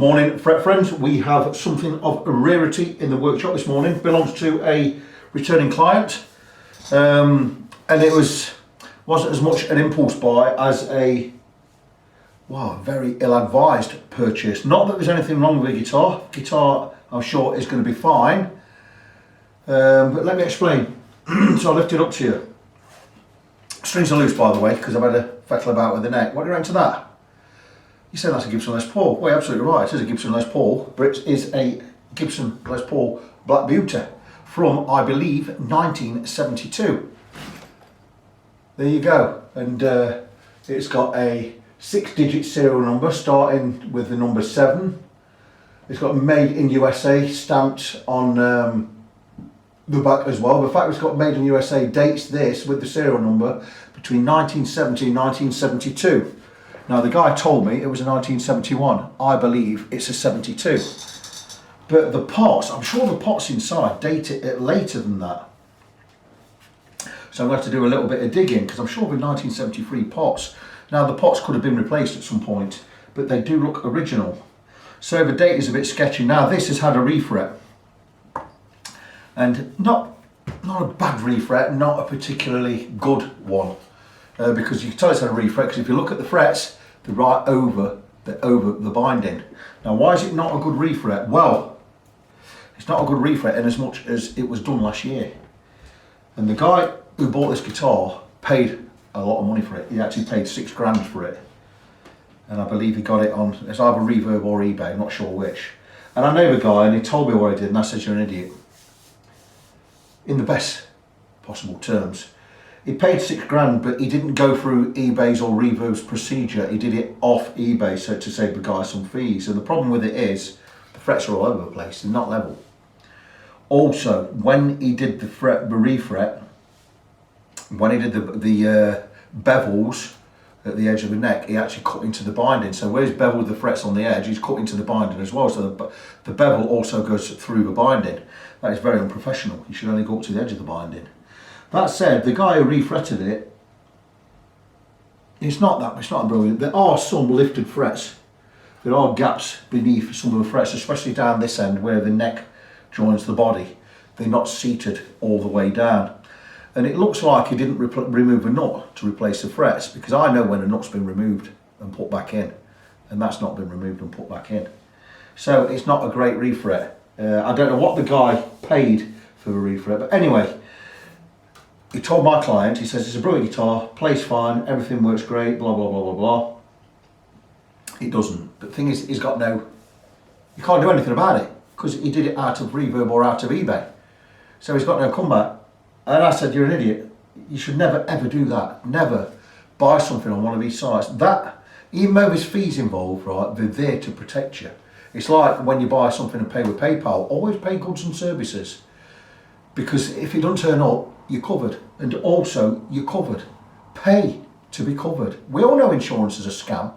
morning, fret friends. We have something of a rarity in the workshop this morning. Belongs to a returning client, and it wasn't as much an impulse buy as a very ill-advised purchase. Not that there's anything wrong with the guitar. Guitar, I'm sure, is going to be fine. But let me explain. So I lift it up to you. Strings are loose, by the way, because I've had a fettle about with the neck. What do you reckon to that? You say that's a Gibson Les Paul. Well, you're absolutely right. It is a Gibson Les Paul, but it is a Gibson Les Paul Black Beauty from, I believe, 1972. There you go. And it's got a 6-digit serial number starting with the number 7. It's got made in USA stamped on the back as well. The fact it's got made in USA dates this with the serial number between 1970 and 1972. Now the guy told me it was a 1971. I believe it's a 72. But the pots, I'm sure the pots inside date it later than that. So I'm going to have to do a little bit of digging because I'm sure with 1973 pots. Now the pots could have been replaced at some point, but they do look original. So the date is a bit sketchy. Now this has had a refret. And not a bad refret, not a particularly good one. Because you can tell it's had a refret because if you look at the frets, they're right over the binding. Now why is it not a good refret? Well, it's not a good refret in as much as it was done last year. And the guy who bought this guitar paid a lot of money for it. He actually paid £6 for it. And I believe he got it on, it's either Reverb or eBay, I'm not sure which. And I know the guy and he told me what he did and I said, you're an idiot. In the best possible terms. He paid £6, but he didn't go through eBay's or Reverb's procedure. He did it off eBay, so to save the guy some fees. And the problem with it is the frets are all over the place. They're not level. Also, when he did the refret, when he did the bevels at the edge of the neck, he actually cut into the binding. So where he's beveled the frets on the edge, he's cut into the binding as well. So the bevel also goes through the binding. That is very unprofessional. You should only go up to the edge of the binding. That said, the guy who refretted it, it's not brilliant. There are some lifted frets. There are gaps beneath some of the frets, especially down this end where the neck joins the body. They're not seated all the way down. And it looks like he didn't remove a nut to replace the frets, because I know when a nut's been removed and put back in, and that's not been removed and put back in. So it's not a great refret. I don't know what the guy paid for the refret, but anyway, he told my client, he says it's a brilliant guitar, plays fine, everything works great, blah blah blah blah blah. It doesn't. But the thing is, you can't do anything about it because he did it out of Reverb or out of eBay. So he's got no comeback. And I said, you're an idiot. You should never ever do that. Never buy something on one of these sites. That, even though there's fees involved, right, they're there to protect you. It's like when you buy something and pay with PayPal, always pay goods and services. Because if it doesn't turn up, you're covered. And also, you're covered. Pay to be covered. We all know insurance is a scam.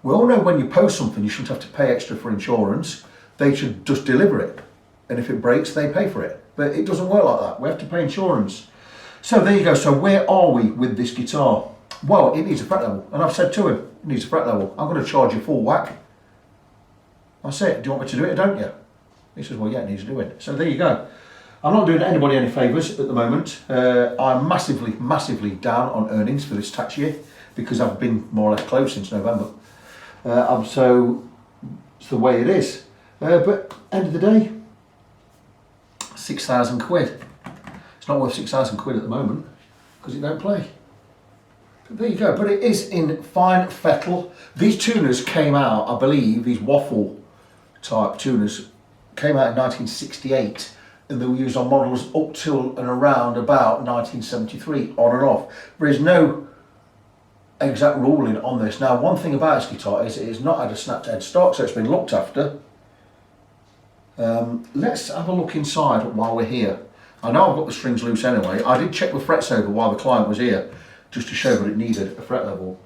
We all know when you post something, you shouldn't have to pay extra for insurance. They should just deliver it. And if it breaks, they pay for it. But it doesn't work like that. We have to pay insurance. So there you go. So where are we with this guitar? Well, it needs a fret level. And I've said to him, it needs a fret level. I'm going to charge you full whack. I said, do you want me to do it or don't you? He says, well, yeah, it needs doing. So there you go. I'm not doing anybody any favours at the moment. I'm massively down on earnings for this tax year because I've been more or less closed since November. So it's the way it is. But end of the day, 6,000 quid. It's not worth 6,000 quid at the moment because it don't play. But there you go. But it is in fine fettle. These tuners came out, I believe, these waffle type tuners came out in 1968. And they were used on models up till and around about 1973, on and off. There is no exact ruling on this. Now, one thing about this guitar is it has not had a snapped head stock, so it's been looked after. Let's have a look inside while we're here. I know I've got the strings loose anyway. I did check the frets over while the client was here, just to show that it needed a fret level.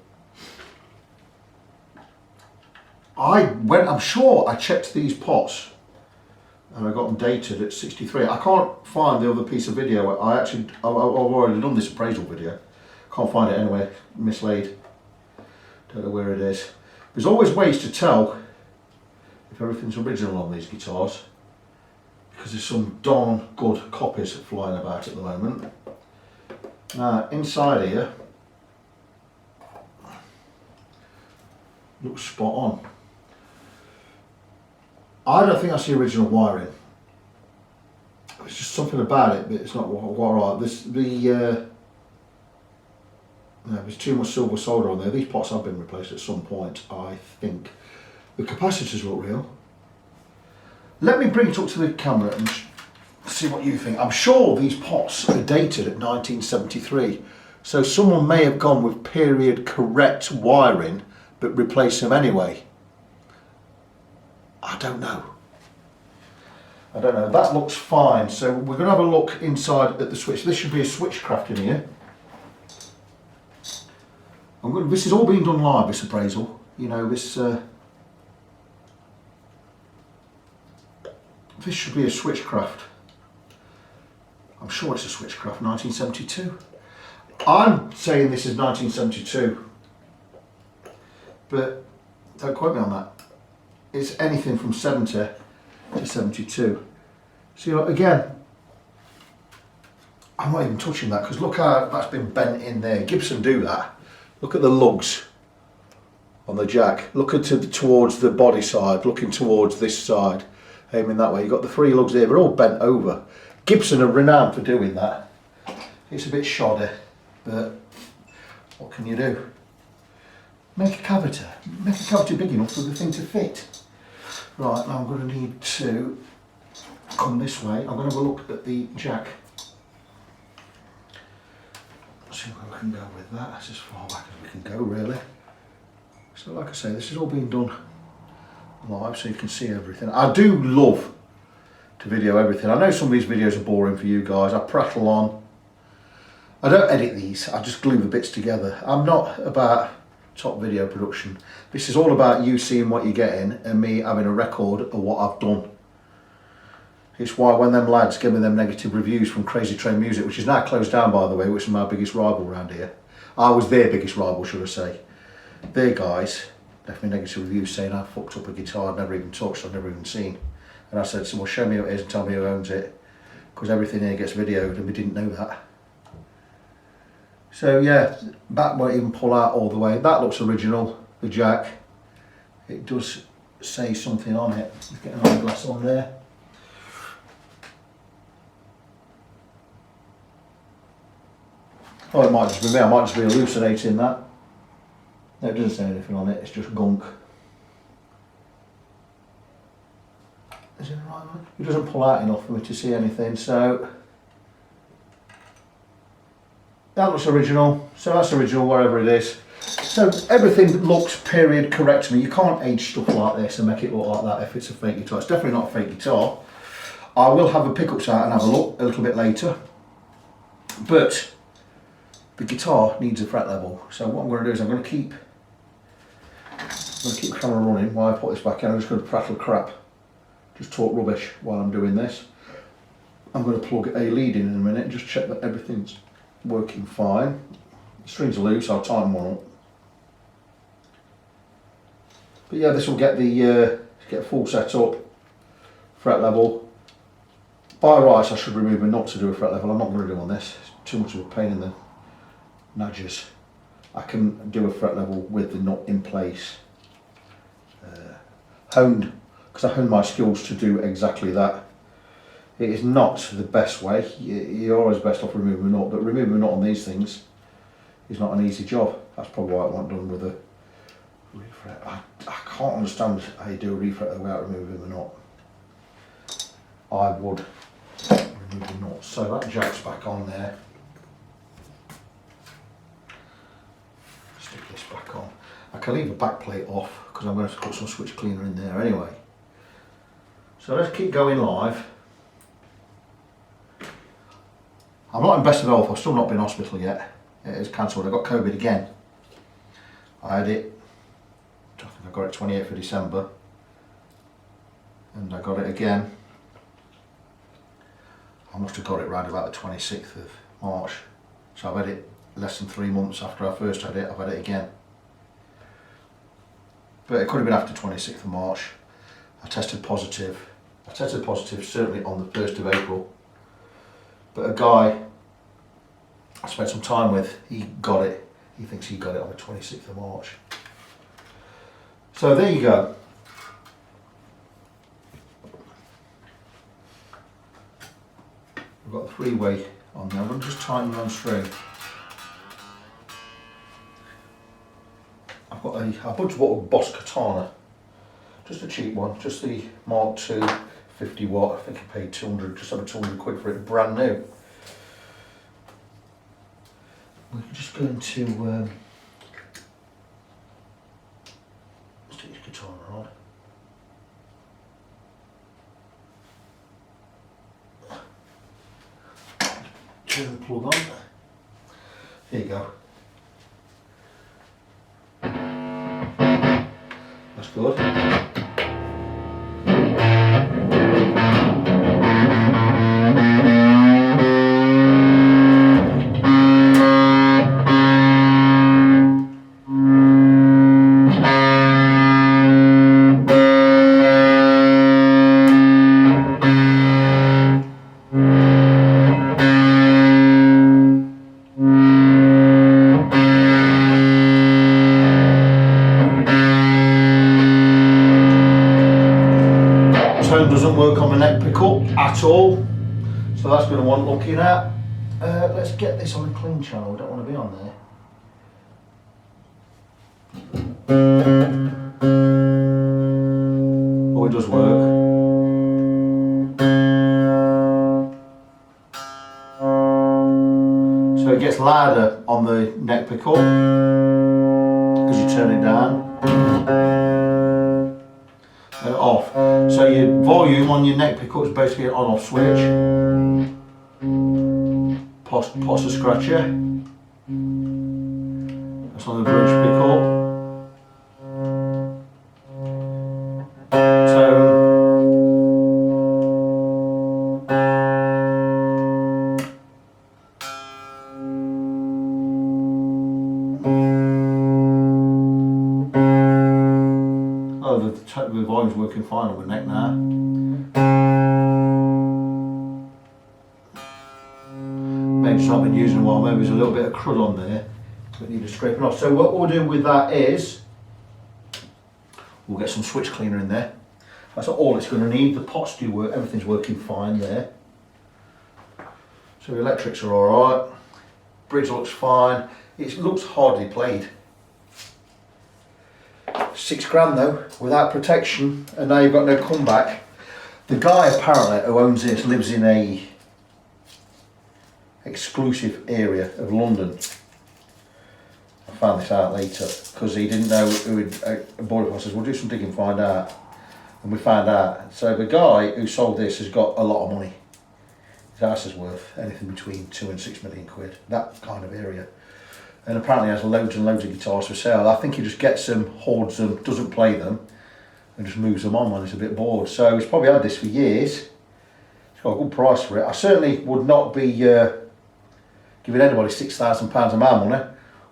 I'm sure I checked these pots and I got them dated at 63. I can't find the other piece of video. I've already done this appraisal video. Can't find it anywhere, mislaid. Don't know where it is. There's always ways to tell if everything's original on these guitars, because there's some darn good copies flying about at the moment. Now inside here looks spot on. I don't think that's the original wiring. It's just something about it, but it's not right. There's too much silver solder on there. These pots have been replaced at some point, I think. The capacitors look real. Let me bring it up to the camera and see what you think. I'm sure these pots are dated at 1973, so someone may have gone with period correct wiring but replaced them anyway. I don't know. That looks fine. So we're going to have a look inside at the switch. This should be a switchcraft in here. This is all being done live, this appraisal. You know, this should be a switchcraft. I'm sure it's a switchcraft, 1972. I'm saying this is 1972, but don't quote me on that. It's anything from 70 to 72. See, look, again, I'm not even touching that because look how that's been bent in there. Gibson do that. Look at the lugs on the jack. Look towards the body side, looking towards this side, aiming that way. You've got the three lugs there, they're all bent over. Gibson are renowned for doing that. It's a bit shoddy, but what can you do? Make a cavity big enough for the thing to fit. Right, now I'm going to need to come this way. I'm going to have a look at the jack. See where we can go with that. That's as far back as we can go, really. So like I say, this is all being done live so you can see everything. I do love to video everything. I know some of these videos are boring for you guys. I prattle on. I don't edit these, I just glue the bits together. I'm not about top video production. This is all about you seeing what you're getting and me having a record of what I've done. It's why when them lads give me them negative reviews from Crazy Train Music, which is now closed down by the way, which is my biggest rival around here. I was their biggest rival, should I say. Their guys left me negative reviews saying I fucked up a guitar I've never even touched, I've never even seen. And I said, so well, show me who it is and tell me who owns it, because everything here gets videoed and we didn't know that. So yeah, that won't even pull out all the way. That looks original, the jack. It does say something on it. Let's get an eyeglass on there. Oh, it might just be me, I might just be hallucinating that. No, it doesn't say anything on it, it's just gunk. Is it the right one? It doesn't pull out enough for me to see anything, so that looks original, so that's original wherever it is. So everything looks period correct to me. You can't age stuff like this and make it look like that if it's a fake guitar. It's definitely not a fake guitar. I will have the pickups out and have a look a little bit later, but the guitar needs a fret level. So what I'm going to do is I'm going to keep the camera running while I put this back in. I'm just going to prattle crap, just talk rubbish while I'm doing this. I'm going to plug a lead in a minute and just check that everything's working fine. The strings are loose, I'll tighten one up. But yeah, this will get the get full set up, fret level. By rights I should remove a nut to do a fret level. I'm not going to do on this, it's too much of a pain in the nudges. I can do a fret level with the nut in place. Honed, because I honed my skills to do exactly that. It is not the best way. You're always best off removing a nut, but removing a nut on these things is not an easy job. That's probably why it wasn't done with a refret. I can't understand how you do a refret without removing the nut. I would remove the nut. So that jack's back on there. Stick this back on. I can leave the back plate off because I'm going to put some switch cleaner in there anyway. So let's keep going live. I'm not in best of health, I've still not been in hospital yet. It is cancelled, I got COVID again. I had it, I think I got it 28th of December. And I got it again. I must have got it right about the 26th of March. So I've had it less than 3 months after I first had it, I've had it again. But it could have been after 26th of March. I tested positive. I tested positive certainly on the 1st of April. But a guy I spent some time with, he got it. He thinks he got it on the 26th of March. So there you go. We've got the 3-way on there. We'll just tighten on string. I've got a bunch of Boss Katana. Just a cheap one, just the Mark II 50 watt. I think I paid 200, just over 200 quid for it, brand new. We're just going to stick his katana on. Turn the plug on. There you go. That's good. Doesn't work on the neck pickup at all, so that's going to want looking at. Let's get this on a clean channel. I don't want to be on there. Oh, it does work. So it gets louder on the neck pickup as you turn it down. Off. So your volume on your neck pickup is basically an on-off switch. Pause the scratcher. That's on the bridge pickup. The volume's working fine on the neck now. Maybe it's not been used in a while, maybe there's a little bit of crud on there that need scraping off. So what we'll do with that is we'll get some switch cleaner in there. That's all it's going to need. The pots do work, everything's working fine there. So the electrics are alright. Bridge looks fine. It looks hardly played. £6 though, without protection, and now you've got no comeback. The guy apparently who owns this lives in a exclusive area of London. I found this out later because he didn't know who had bought it. I said, we'll do some digging and find out. And we found out. So the guy who sold this has got a lot of money. His house is worth anything between 2 and 6 million quid, that kind of area. And apparently has loads and loads of guitars for sale. I think he just gets them, hoards them, doesn't play them, and just moves them on when he's a bit bored. So he's probably had this for years. He's got a good price for it. I certainly would not be giving anybody £6,000 of my money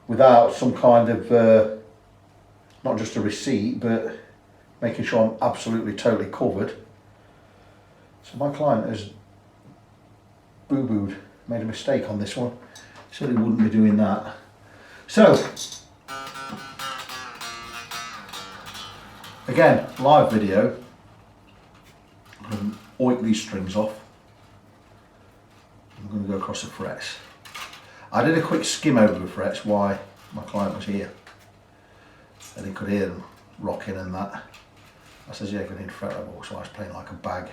without some kind of, not just a receipt, but making sure I'm absolutely, totally covered. So my client has boo-booed, made a mistake on this one. Certainly wouldn't be doing that. So, again, live video. I'm going to oink these strings off. I'm going to go across the frets. I did a quick skim over the frets while my client was here, and he could hear them rocking and that. I said, yeah, I need fret level, so I was playing like a bag.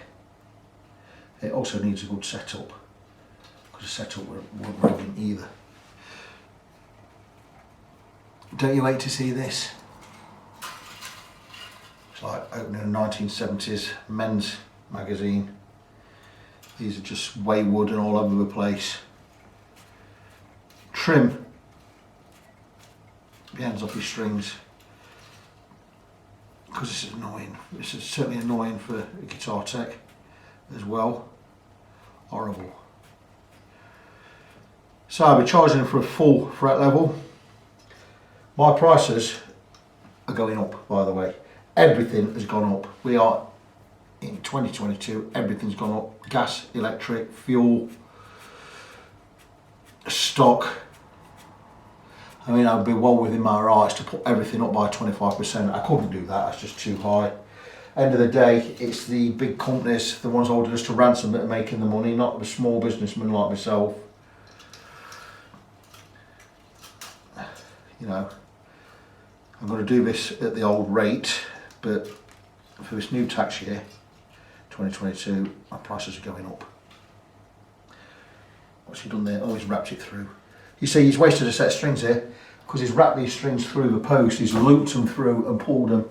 It also needs a good setup, because the setup wasn't working either. Don't you wait to see this? It's like opening a 1970s men's magazine. These are just wayward and all over the place. Trim the ends off your strings, because this is annoying. This is certainly annoying for a guitar tech as well. Horrible. So I'll be charging for a full fret level. My prices are going up, by the way. Everything has gone up. We are in 2022, everything's gone up. Gas, electric, fuel, stock. I mean, I'd be well within my rights to put everything up by 25%. I couldn't do that, that's just too high. End of the day, it's the big companies, the ones holding us to ransom, that are making the money, not the small businessmen like myself. You know, I'm going to do this at the old rate, but for this new tax year, 2022, my prices are going up. What's he done there? Oh, he's wrapped it through. You see, he's wasted a set of strings here, because he's wrapped these strings through the post, he's looped them through and pulled them.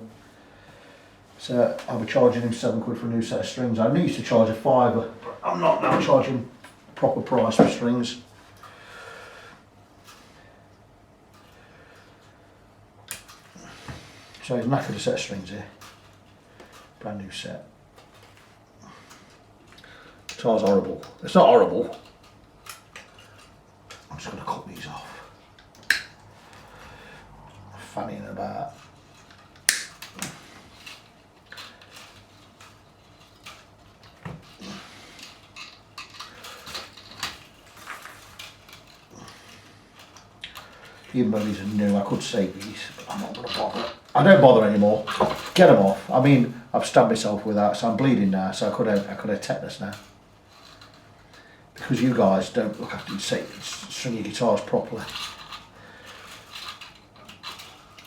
So I'll be charging him £7 for a new set of strings. I used to charge a £5, but I'm not now charging proper price for strings. So he's knackered a set of strings here. Brand new set. Guitar's horrible. It's not horrible. I'm just going to cut these off. Fannying about. Even though these are new, I could save these, but I'm not going to bother. I don't bother anymore. Get them off. I mean, I've stabbed myself with that, so I'm bleeding now, so I could have tetanus now. Because you guys don't look after string your guitars properly.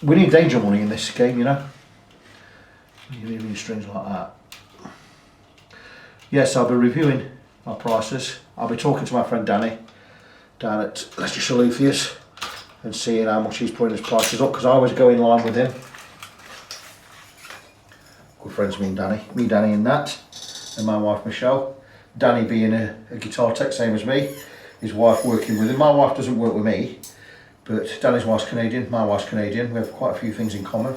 We need danger money in this game, you know. You're leaving strings like that. Yes, I'll be reviewing my prices. I'll be talking to my friend Danny down at Leicestershire Luthiers and seeing how much he's putting his prices up, because I always go in line with him. Good friends, me and Danny and Nat, and my wife Michelle. Danny being a guitar tech, same as me, his wife working with him. My wife doesn't work with me, but Danny's wife's Canadian, my wife's Canadian. We have quite a few things in common.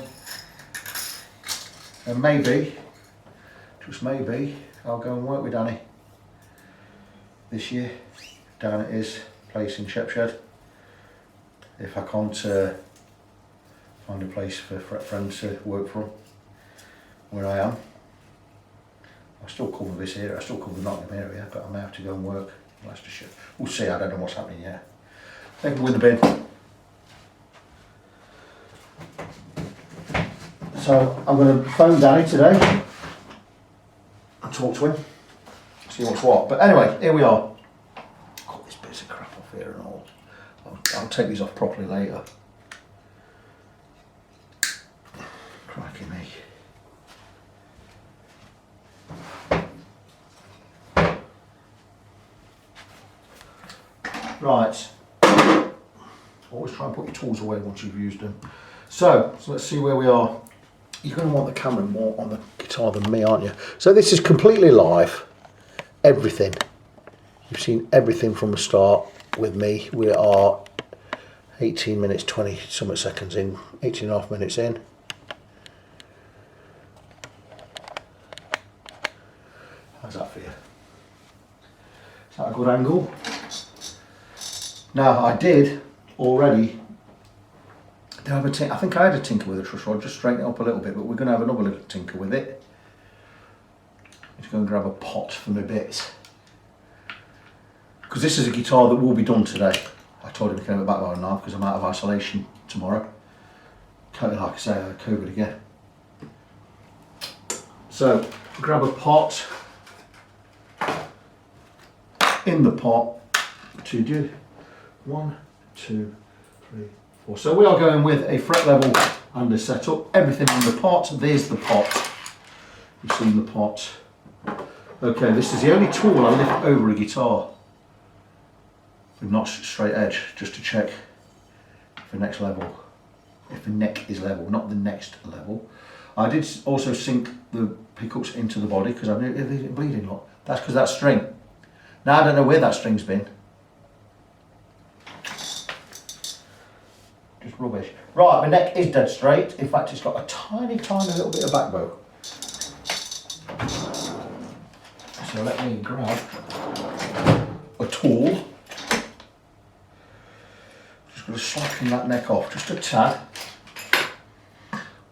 And maybe, just maybe, I'll go and work with Danny this year down at his place in Shepshed. If I can't find a place for friends to work from where I am. I still cover this area, I still cover the Nottingham area, but I may have to go and work in Leicestershire. We'll see, I don't know what's happening yet. Take them with the bin. So I'm going to phone Danny today and talk to him, see what's what. But anyway, here we are. Cut this bits of crap off here and all. I'll take these off properly later. Crikey me. Right. Always try and put your tools away once you've used them. So let's see where we are. You're going to want the camera more on the guitar than me, aren't you? So this is completely live. Everything. You've seen everything from the start with me. We are 18 minutes, 20 something seconds in, 18 and a half minutes in. How's that for you? Is that a good angle? Now I did already, I think I had a tinker with a truss rod, just straighten it up a little bit, but we're going to have another little tinker with it. Let's go and grab a pot for my bits. Because this is a guitar that will be done today. I told him to come back by now because I'm out of isolation tomorrow. Like I say, I had COVID again. So grab a pot. In the pot, to do 1, 2, 3, 4. So we are going with a fret level and a setup. Everything in the pot. There's the pot. You've seen the pot. Okay, this is the only tool I lift over a guitar with not straight edge, just to check for next level. If the neck is level, not the next level. I did also sink the pickups into the body because I knew it bleeding a lot. That's because that string. Now I don't know where that string's been. Just rubbish. Right, my neck is dead straight. In fact, it's got a tiny little bit of back bow. So let me grab a tool. Just going to slacken that neck off just a tad.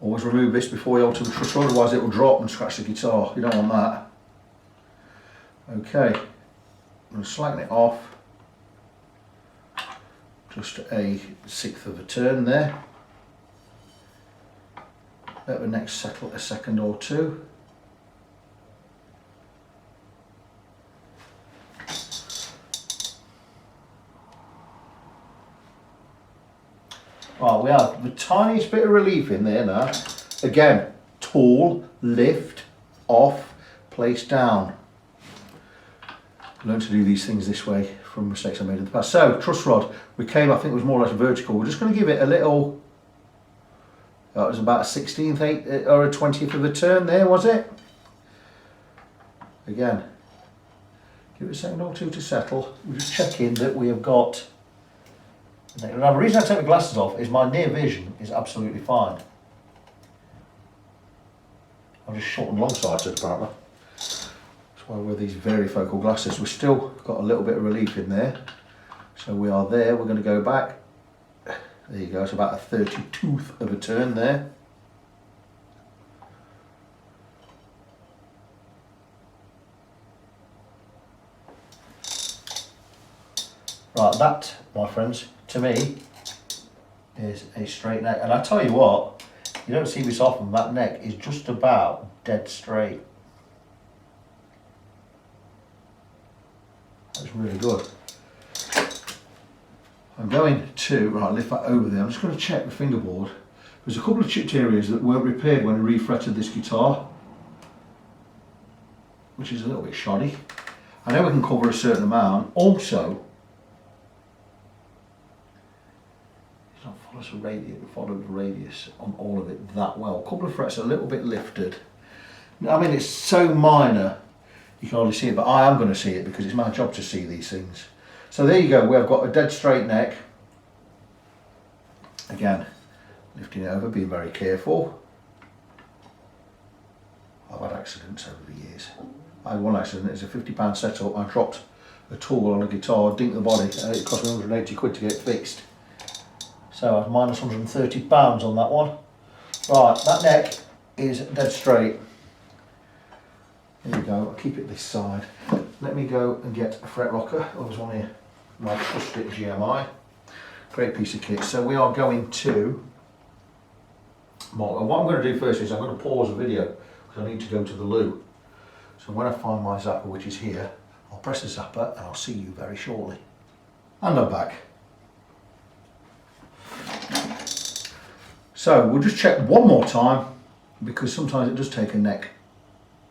Always remove this before you alter the truss, otherwise it will drop and scratch the guitar. You don't want that. Okay, I'm going to slacken it off. Just a 1/6 of a turn there. Let the neck settle a second or two. Right, we have the tiniest bit of relief in there now. Again, tool, lift, off, place down. Learn to do these things this way from mistakes I made in the past. So, truss rod, we came, I think it was more or less vertical. We're just going to give it a little, it was about a 16th or a 20th of a turn there, was it? Again, give it a second or two to settle. We're just checking that we have got. Now the reason I take the glasses off is my near vision is absolutely fine. I've just shortened long sighted apparently. That's why I wear these varifocal glasses. We've still got a little bit of relief in there. So we are there, we're going to go back. There you go, it's about a 32th of a turn there. Right, that, my friends, to me, is a straight neck. And I tell you what, you don't see this often, that neck is just about dead straight. That's really good. I'm going to, right, lift that over there. I'm just going to check the fingerboard. There's a couple of chipped areas that weren't repaired when I refretted this guitar, which is a little bit shoddy. I know we can cover a certain amount. Also, follow the radius on all of it that well. A couple of frets a little bit lifted. I mean, it's so minor you can hardly see it, but I am going to see it because it's my job to see these things. So there you go, we've got a dead straight neck. Again, lifting it over, being very careful. I've had accidents over the years. I had one accident, it's a £50 setup. I dropped a tool on a guitar, dinked the body, and it cost me 180 quid to get it fixed. So I was minus £130 on that one. Right, that neck is dead straight. There you go, I'll keep it this side. Let me go and get a fret rocker. I was one here, my trusted GMI. Great piece of kit. So we are going to mark. What I'm going to do first is I'm going to pause the video because I need to go to the loo. So when I find my zapper, which is here, I'll press the zapper and I'll see you very shortly. And I'm back. So we'll just check one more time because sometimes it does take a neck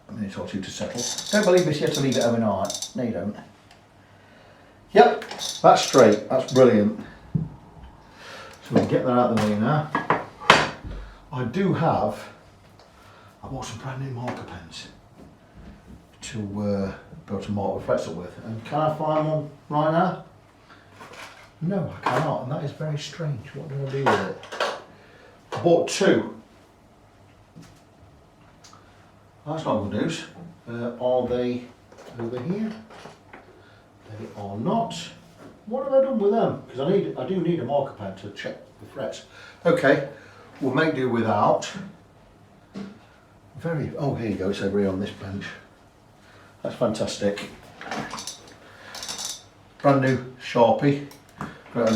a minute or two to settle. Don't believe this, you have to leave it overnight. No, you don't. Yep, that's straight, that's brilliant. So we can get that out of the way now. I bought some brand new marker pens to be able to mark the frets up with. And can I find one right now? No, I cannot, and that is very strange. What do I do with it? I bought two. That's not good news. Are they over here? They are not. What have I done with them? Because I do need a marker pen to check the frets. Okay, we'll make do without. Oh, here you go, it's over here on this bench. That's fantastic. Brand new Sharpie.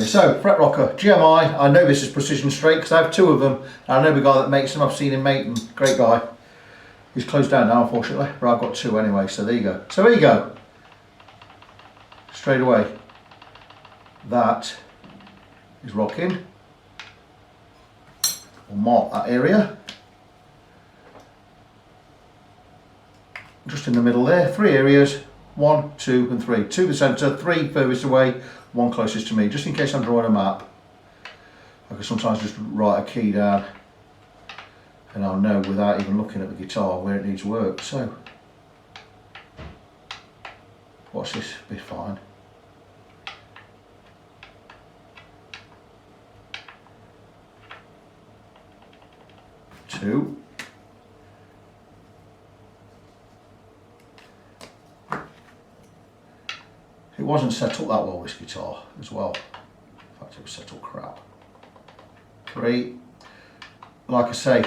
So, fret rocker, GMI. I know this is precision straight because I have two of them. And I know the guy that makes them, I've seen him make them. Great guy. He's closed down now, unfortunately, but I've got two anyway, so there you go. So there you go. Straight away. That is rocking. We'll mark that area. Just in the middle there, 3 areas, 1, 2 and 3. 2 the centre, 3 furthest away, 1 closest to me, just in case I'm drawing a map. I can sometimes just write a key down and I'll know without even looking at the guitar where it needs work. So, watch this, be fine. Two. It wasn't set up that well, this guitar, as well. In fact, it was set up crap. 3. Like I say,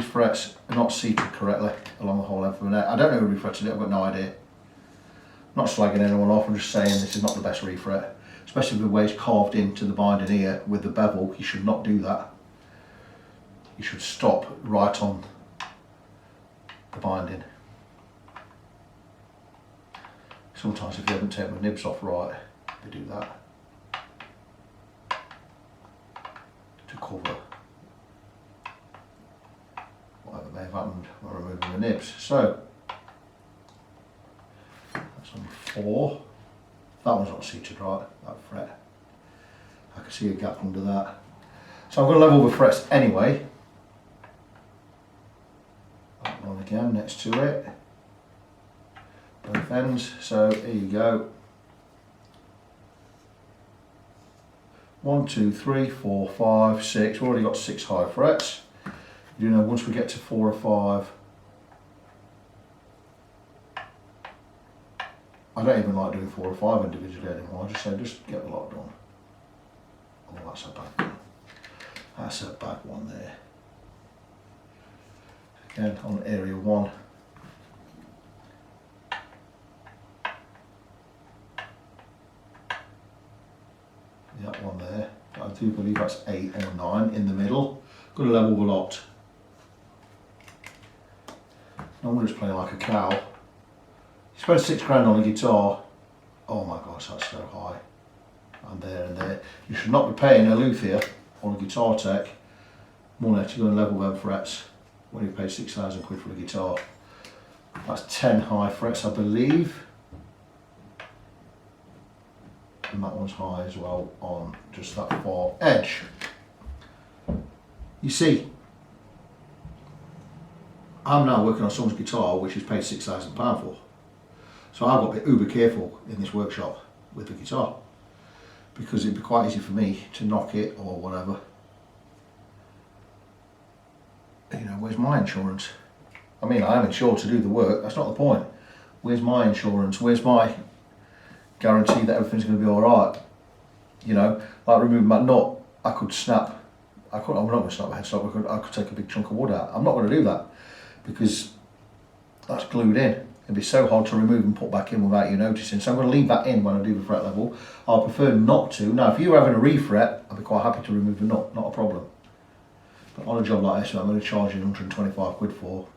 frets are not seated correctly along the whole length of the neck. I don't know who refretted it, I've got no idea. I'm not slagging anyone off, I'm just saying this is not the best refret. Especially the way it's carved into the binding here with the bevel. You should not do that. You should stop right on the binding. Sometimes if you haven't taken the nibs off right, they do that to cover whatever may have happened when removing the nibs. So that's on 4. That one's not seated right, that fret. I can see a gap under that. So I'm going to level the frets anyway. That one again next to it. Both ends. So here you go. 1, 2, 3, 4, 5, 6. We've already got 6 high frets. You know, once we get to 4 or 5, I don't even like doing 4 or 5 individually anymore. I just say, just get the lot done. Oh, that's a bad one. That's a bad one there. Again, on area 1. That one there. I do believe that's 8 or 9 in the middle. Got to level the lot. I'm just playing like a cow. You spend £6 on a guitar. Oh my gosh, that's so high. And there and there. You should not be paying a luthier on a guitar tech money to go and level them frets when you pay 6,000 quid for a guitar. That's 10 high frets, I believe. And that one's high as well on just that far edge. You see, I'm now working on someone's guitar which is paid £6,000 for. So I've got to be uber careful in this workshop with the guitar, because it'd be quite easy for me to knock it or whatever. You know, where's my insurance? I mean, I am insured to do the work, that's not the point. Where's my insurance? Where's my guarantee that everything's going to be alright? You know, like removing that nut, I could snap, I'm not going to snap my head stop, I could take a big chunk of wood out. I'm not going to do that because that's glued in. It'd be so hard to remove and put back in without you noticing. So I'm going to leave that in when I do the fret level. I'll prefer not to. Now, if you were having a refret, I'd be quite happy to remove the nut, not a problem. But on a job like this, I'm going to charge you 125 quid for.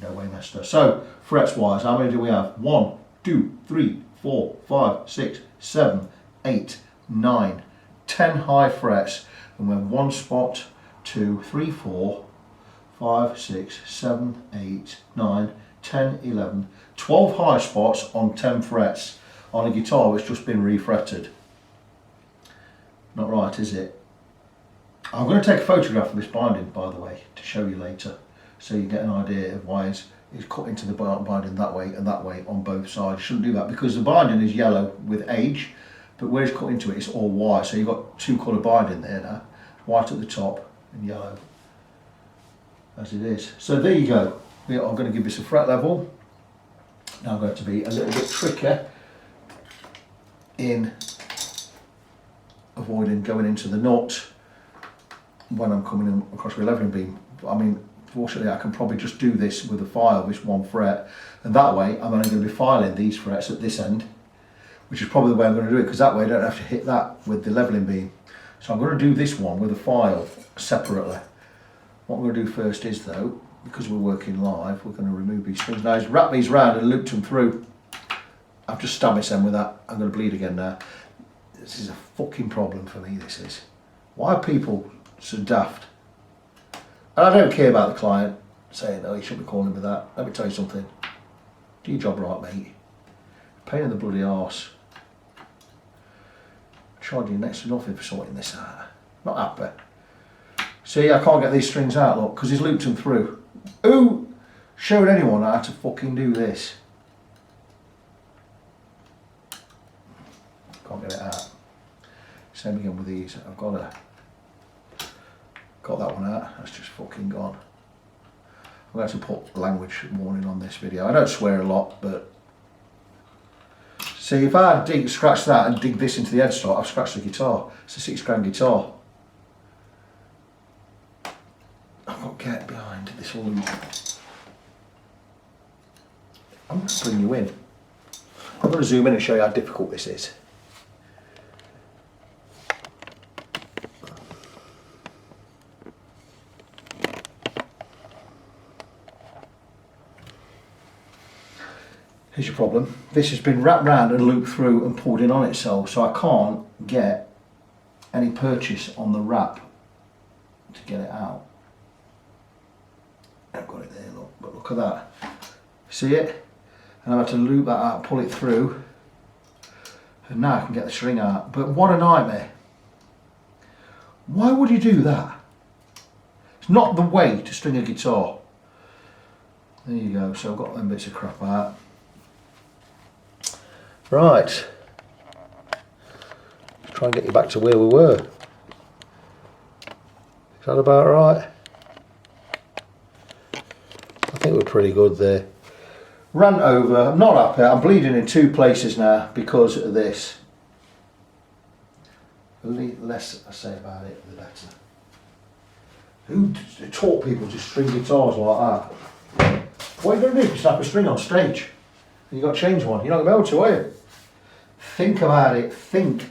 No way, mister. So, frets wise, how many do we have? 1, 2, 3, 4, 5, 6, 7, 8, 9, 10 high frets. And we have 1 spot, 2, 3, 4, 5, 6, 7, 8, 9, 10, 11, 12 high spots on 10 frets on a guitar which just been refretted. Not right, is it? I'm going to take a photograph of this binding, by the way, to show you later, so you get an idea of why it's cut into the binding that way and that way on both sides. You shouldn't do that because the binding is yellow with age, but where it's cut into it, it's all white. So you've got 2 colour binding there now, white at the top and yellow as it is. So there you go. I'm going to give this a fret level. Now I'm going to be a little bit trickier in avoiding going into the nut when I'm coming in across the leveling beam. I mean, fortunately I can probably just do this with a file, this 1 fret, and that way I'm only going to be filing these frets at this end, which is probably the way I'm going to do it, because that way I don't have to hit that with the leveling beam. So I'm going to do this one with a file separately. What I'm going to do first is, though, because we're working live, we're going to remove these strings. Now, I've wrapped these round and looped them through. I've just stabbed myself with that. I'm going to bleed again now. This is a fucking problem for me, this is. Why are people so daft? And I don't care about the client saying, oh, you shouldn't be calling me that. Let me tell you something. Do your job right, mate. Pain in the bloody arse. Charging you next to nothing for sorting this out. Not happy. See, I can't get these strings out, look, because he's looped them through. Who showed anyone how to fucking do this? Can't get it out. Same again with these. I've got that one out. That's just fucking gone. I'm going to put language warning on this video. I don't swear a lot, but see, if I scratch that and dig this into the headstock, I've scratched the guitar. It's a £6 guitar. I've got to get behind this this loop. I'm going to bring you in. I'm going to zoom in and show you how difficult this is. Here's your problem. This has been wrapped round and looped through and pulled in on itself, so I can't get any purchase on the wrap to get it out. I've got it there, look, but look at that. See it? And I've had to loop that out, pull it through, and now I can get the string out. But what a nightmare. Why would you do that? It's not the way to string a guitar. There you go, so I've got them bits of crap out. Right, let's try and get you back to where we were. Is that about right? I think we're pretty good there. Rant over, I'm not happy, I'm bleeding in two places now because of this. The less I say about it, the better. Who taught people to string guitars like that? What are you going to do if you snap a string on stage? You've got to change one, you're not going to be able to, are you? Think about it, think.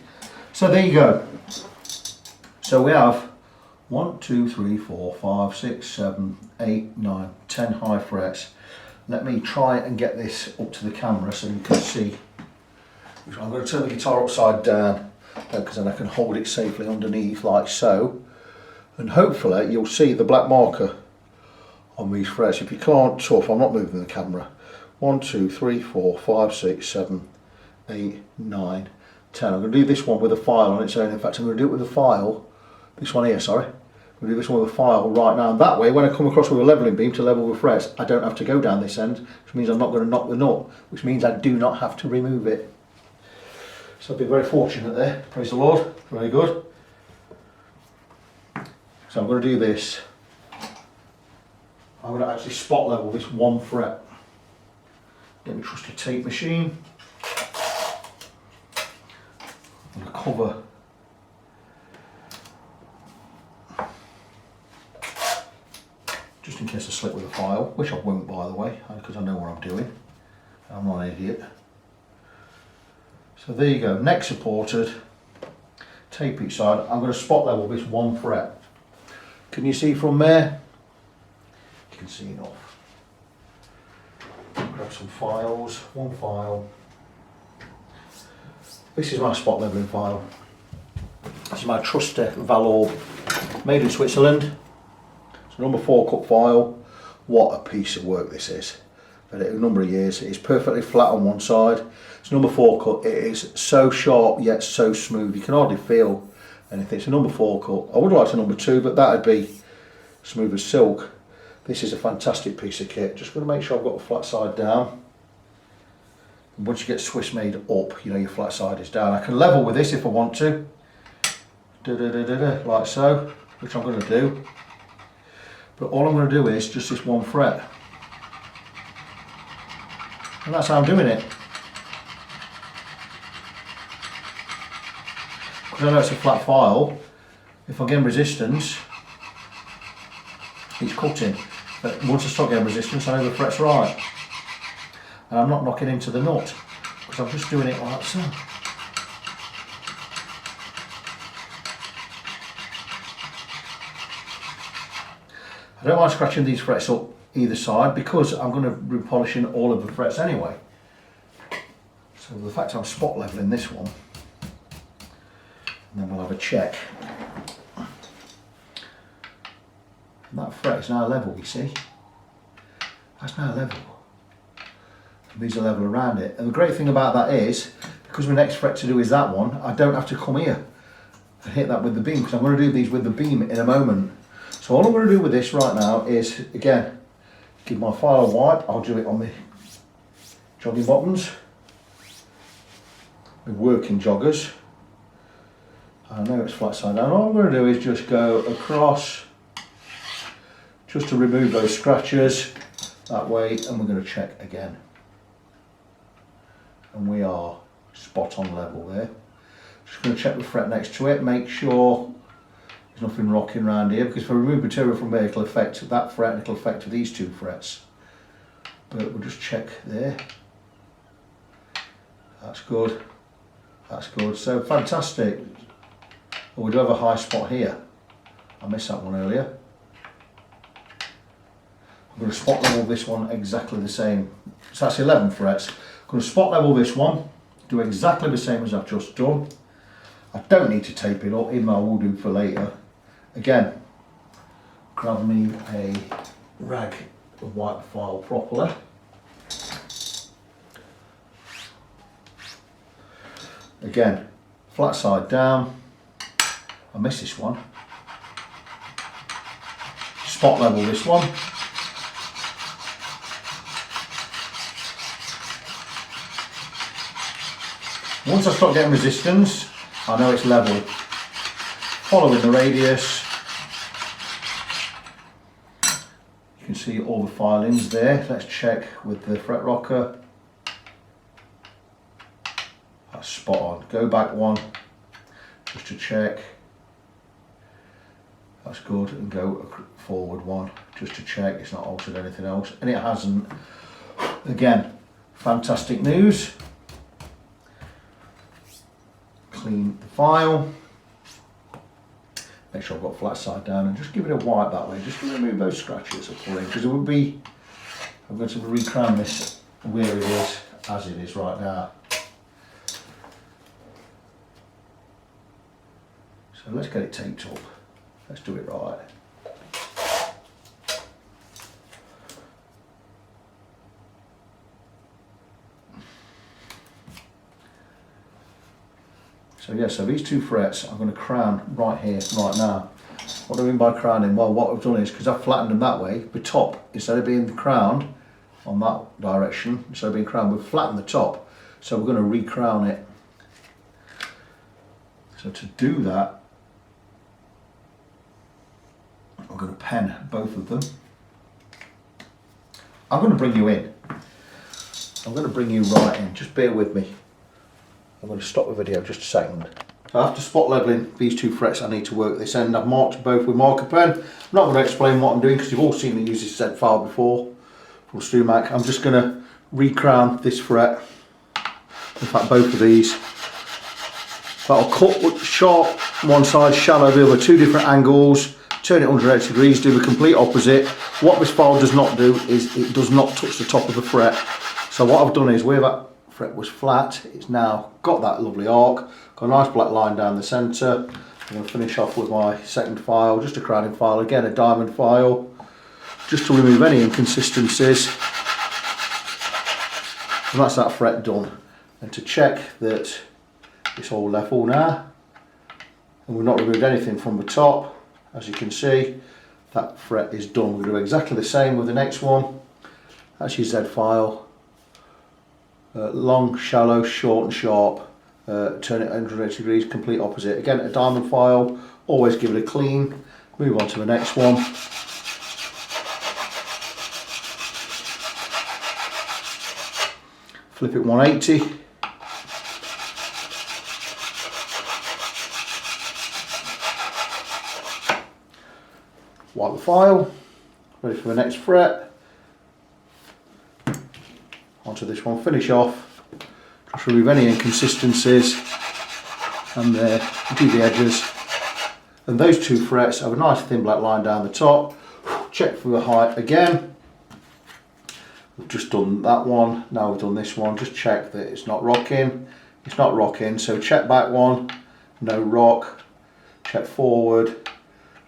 So there you go. So we have 1, 2, 3, 4, 5, 6, 7, 8, 9, 10 high frets. Let me try and get this up to the camera so you can see. I'm going to turn the guitar upside down because then I can hold it safely underneath like so. And hopefully you'll see the black marker on these frets. If you can't, tough, I'm not moving the camera. 1, 2, 3, 4, 5, 6, 7, 8, 9, 10. I'm going to do this one with a file on its own. In fact, I'm going to do it with a file. This one here, sorry. I'm going to do this one with a file right now. And that way, when I come across with a levelling beam to level with frets, I don't have to go down this end, which means I'm not going to knock the nut, which means I do not have to remove it. So I've been very fortunate there. Praise the Lord. Very good. So I'm going to do this. I'm going to actually spot level this one fret. Get my trusty tape machine. I'm going to cover just in case I slip with a file, which I won't by the way, because I know what I'm doing. I'm not an idiot. So there you go, neck supported, tape each side. I'm going to spot level this one fret. Can you see from there? You can see enough. Grab some files, one file. This is my spot leveling file. This is my Truss Valor, made in Switzerland. It's a number 4 cut file. What a piece of work this is. But a number of years, it's perfectly flat on one side. It's number 4 cut. It is so sharp yet so smooth. You can hardly feel anything. It's a number 4 cut. I would like a number 2, but that'd be smooth as silk. This is a fantastic piece of kit. Just going to make sure I've got the flat side down. Once you get Swiss made up, you know your flat side is down. I can level with this if I want to, like so, which I'm going to do. But all I'm going to do is just this one fret, and that's how I'm doing it. Because I know it's a flat file. If I get resistance, it's cutting. But once I start getting resistance, I know the fret's right. And I'm not knocking into the nut, because I'm just doing it like so. I don't mind scratching these frets up either side because I'm going to be polishing all of the frets anyway. So the fact I'm spot leveling this one, and then we'll have a check. And that fret is now level, you see. That's now level. These are level around it, and the great thing about that is because my next fret to do is that one, I don't have to come here and hit that with the beam, because I'm going to do these with the beam in a moment. So all I'm going to do with this right now is, again, give my file a wipe. I'll do it on the jogging bottoms, the working joggers. I know it's flat side down. All I'm going to do is just go across just to remove those scratches that way, and we're going to check again. And we are spot on level there. Just going to check the fret next to it, make sure There's nothing rocking around here, because if I remove material from there, it'll affect that fret and it'll affect these 2 frets. But we'll just check there. That's good. That's good. So fantastic. Oh, we do have a high spot here. I missed that one earlier. I'm going to spot level this one exactly the same. So that's 11 frets. I'm going to spot level this one, do exactly the same as I've just done. I don't need to tape it up, even though I will do for later. Again, grab me a rag and wipe the file properly. Again, flat side down. I missed this one. Spot level this one. Once I start getting resistance, I know it's level. Following the radius, you can see all the filings there. Let's check with the fret rocker. That's spot on. Go back one, just to check. That's good, and go forward one, just to check it's not altered anything else. And it hasn't. Again, fantastic news. Clean the file, make sure I've got flat side down, and just give it a wipe that way, just to remove those scratches of pulling, because it would be, I'm going to recrown this where it is as it is right now. So let's get it taped up, let's do it right. So yeah, so these 2 frets I'm going to crown right here, right now. What do I mean by crowning? Well, what I've done is, because I've flattened them that way, the top, instead of being crowned on that direction, instead of being crowned, we've flattened the top. So we're going to re-crown it. So to do that, I'm going to pen both of them. I'm going to bring you in. I'm going to bring you right in, just bear with me. I'm going to stop the video just a second. So after spot levelling these 2 frets, I need to work this end. I've marked both with marker pen. I'm not going to explain what I'm doing, because you've all seen me use this Z file before from Stumac. I'm just going to re-crown this fret, in fact both of these. That'll cut sharp one side, shallow the other, 2 different angles, turn it 180 degrees, do the complete opposite. What this file does not do is it does not touch the top of the fret. So what I've done is, where that fret was flat, it's now got that lovely arc, got a nice black line down the centre. I'm going to finish off with my second file, just a crowning file, again a diamond file, just to remove any inconsistencies. And that's that fret done. And to check that it's all level now, and we've not removed anything from the top, as you can see, that fret is done. We'll do exactly the same with the next one. That's your Z file. Long, shallow, short and sharp, turn it 180 degrees, complete opposite. Again, a diamond file, always give it a clean. Move on to the next one. Flip it 180. Wipe the file, ready for the next fret. Onto this one, finish off, just remove any inconsistencies, and there, do the edges. And those 2 frets have a nice thin black line down the top. Check for the height again. We've just done that one, now we've done this one, just check that it's not rocking. It's not rocking, so check back one, no rock, check forward,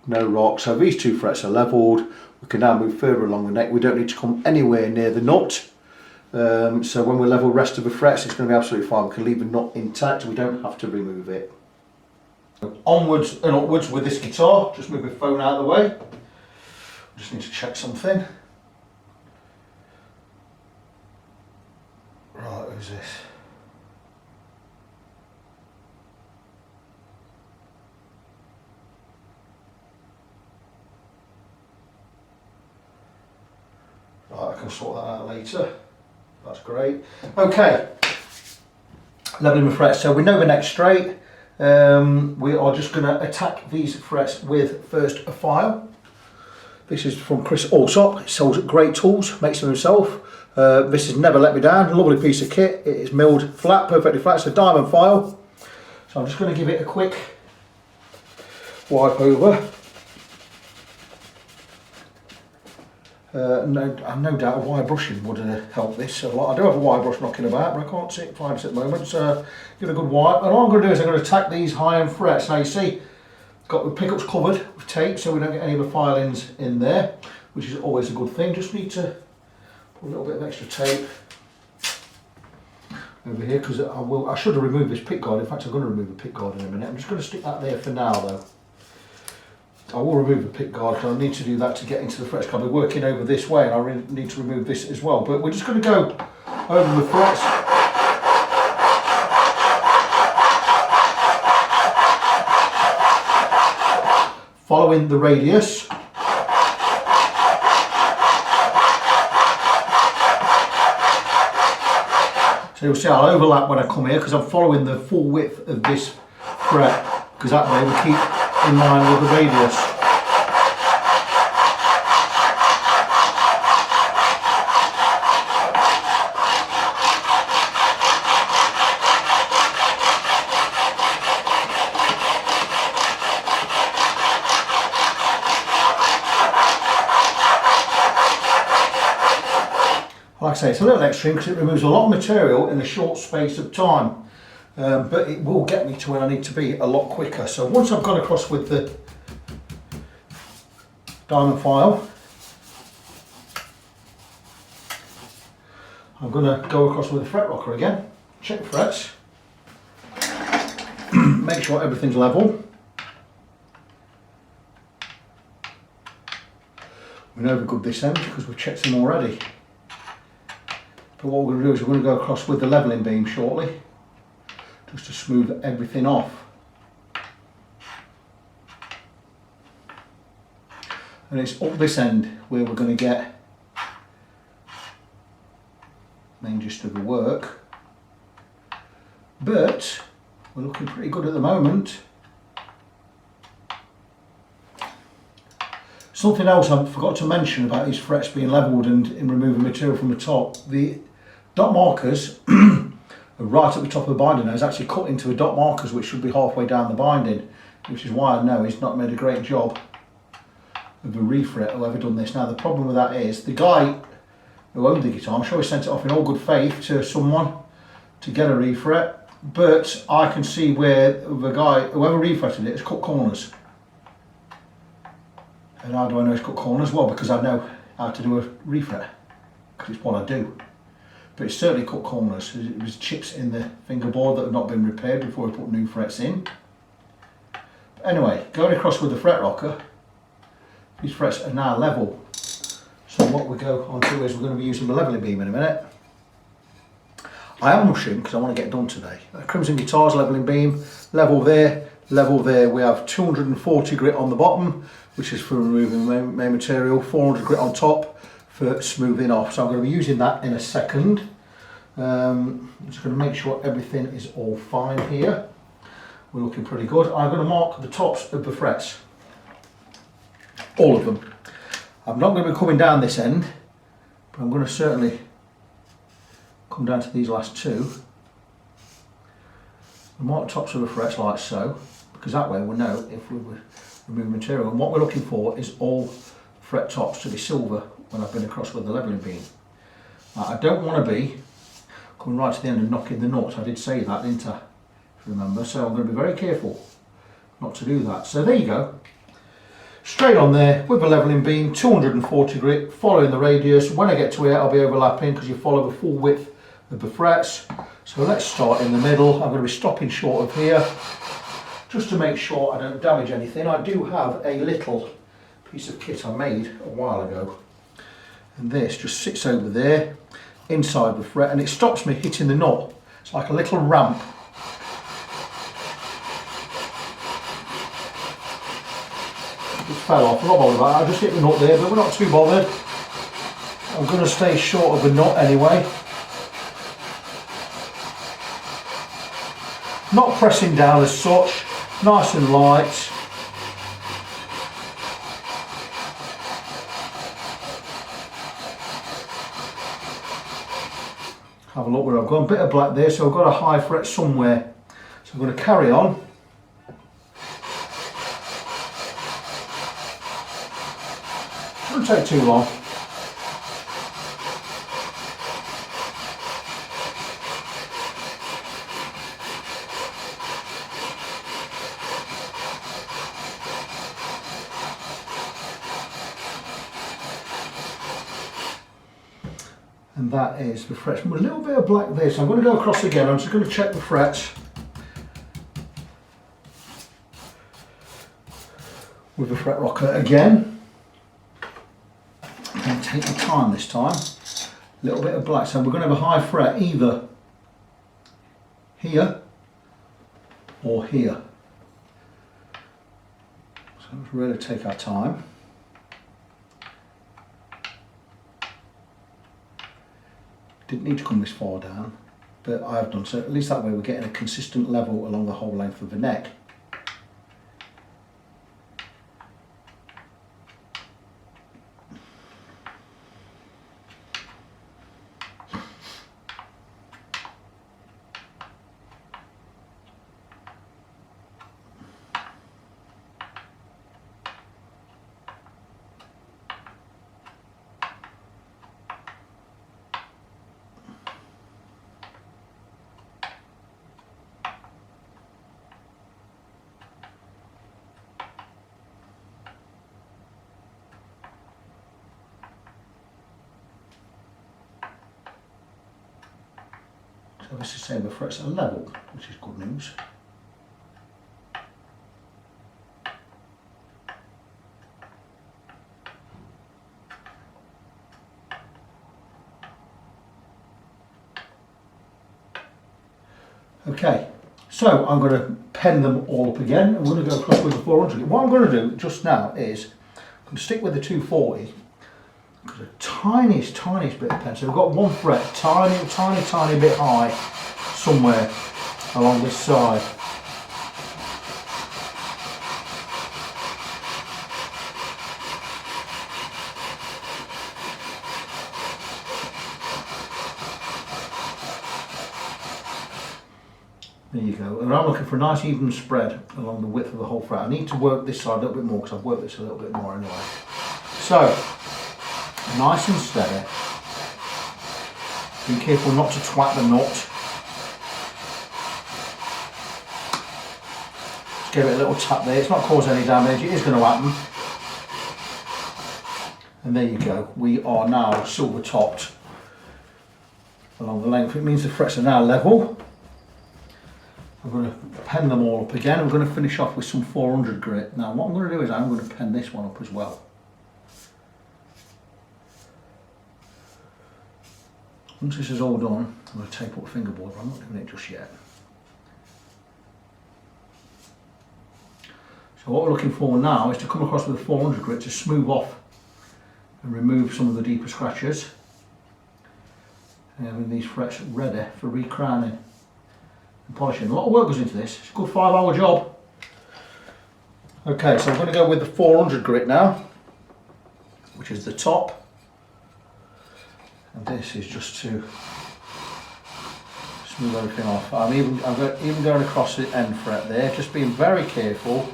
no rock. So these 2 frets are levelled. We can now move further along the neck. We don't need to come anywhere near the nut. So when we level the rest of the frets, it's going to be absolutely fine. We can leave the nut intact, we don't have to remove it. Onwards and upwards with this guitar. Just move my phone out of the way. Just need to check something. Right, who's this? Right, I can sort that out later. That's great. Okay, leveling the frets. So we know the neck's straight. We are just going to attack these frets with first a file. This is from Chris Allsop. He sells great tools, makes them himself. This has never let me down. Lovely piece of kit. It is milled flat, perfectly flat. It's a diamond file. So I'm just going to give it a quick wipe over. No doubt a wire brushing would help this a lot. I do have a wire brush knocking about, but I can't find it at the moment. So give it a good wipe. And all I'm going to do is I'm going to attack these high-end frets. Now you see, got the pickups covered with tape, so we don't get any of the filings in there, which is always a good thing. Just need to put a little bit of extra tape over here, because I should have removed this pick guard. In fact, I'm going to remove the pick guard in a minute. I'm just going to stick that there for now, though. I will remove the pick guard because I need to do that to get into the frets. I'll be working over this way, and I really need to remove this as well. But we're just going to go over the frets. Following the radius. So you'll see I'll overlap when I come here because I'm following the full width of this fret, because that way we keep in line with the radius. Like I say, it's a little extreme because it removes a lot of material in a short space of time. But it will get me to where I need to be a lot quicker. So once I've gone across with the diamond file, I'm going to go across with the fret rocker again, check frets, make sure everything's level. We know we're good this end because we've checked them already. But what we're going to do is we're going to go across with the levelling beam shortly, just to smooth everything off. And it's up this end where we're going to get main gist of the work. But we're looking pretty good at the moment. Something else I forgot to mention about these frets being levelled and in removing material from the top. The dot markers right at the top of the binding now is actually cut into the dot markers, which should be halfway down the binding, which is why I know he's not made a great job of the refret, whoever done this. Now the problem with that is the guy who owned the guitar, I'm sure he sent it off in all good faith to someone to get a refret, but I can see where the guy, whoever refretted it, has cut corners. And how do I know it's cut corners? Well, because I know how to do a refret, because it's what I do. But it's certainly cut corners. It was chips in the fingerboard that have not been repaired before we put new frets in. But anyway, going across with the fret rocker, these frets are now level. So what we go on to is we're going to be using the levelling beam in a minute. I am rushing because I want to get it done today. Crimson Guitars levelling beam, level there, level there. We have 240 grit on the bottom, which is for removing main material, 400 grit on top for smoothing off. So I'm going to be using that in a second. I'm just going to make sure everything is all fine here. We're looking pretty good. I'm going to mark the tops of the frets, all of them. I'm not going to be coming down this end, but I'm going to certainly come down to these last two. I'll mark the tops of the frets like so, because that way we'll know if we remove material. And what we're looking for is all fret tops to be silver when I've been across with the levelling beam. Now, I don't want to be coming right to the end and knocking the nuts. I did say that, didn't I? If you remember. So I'm going to be very careful not to do that. So there you go. Straight on there with the levelling beam, 240 grit, following the radius. When I get to here, I'll be overlapping because you follow the full width of the frets. So let's start in the middle. I'm going to be stopping short of here, just to make sure I don't damage anything. I do have a little piece of kit I made a while ago, and this just sits over there inside the fret, and it stops me hitting the nut. It's like a little ramp. It fell off, I'm not bothered about it. I just hit the nut there, but we're not too bothered. I'm going to stay short of the nut anyway. Not pressing down as such, nice and light. Have a look where I've got a bit of black there, so I've got a high fret somewhere. So I'm going to carry on. Shouldn't take too long. And that is the frets. A little bit of black there, so I'm going to go across again. I'm just going to check the frets with the fret rocker again. And take the time this time. A little bit of black, so we're going to have a high fret either here or here. So let's really take our time. Didn't need to come this far down, but I have done, so at least that way we're getting a consistent level along the whole length of the neck. So this is saying the frets are level, which is good news. Okay, so I'm going to pen them all up again. I'm going to go across with the 400. What I'm going to do just now is I'm going to stick with the 240. The tiniest bit of pen. So we've got one fret, tiny bit high somewhere along this side. There you go. And I'm looking for a nice even spread along the width of the whole fret. I need to work this side a little bit more because I've worked this a little bit more anyway. So, nice and steady. Be careful not to twat the nut. Just give it a little tap there. It's not causing any damage. It is going to happen. And there you go. We are now silver topped along the length. It means the frets are now level. I'm going to pen them all up again. I'm going to finish off with some 400 grit. Now what I'm going to do is I'm going to pen this one up as well. Once this is all done, I'm going to tape up the fingerboard, but I'm not doing it just yet. So what we're looking for now is to come across with a 400 grit to smooth off and remove some of the deeper scratches. And having these frets ready for re-crowning and polishing. A lot of work goes into this. It's a good 5-hour job. Okay, so I'm going to go with the 400 grit now, which is the top. And this is just to smooth everything off. I'm even going across the end fret there, just being very careful.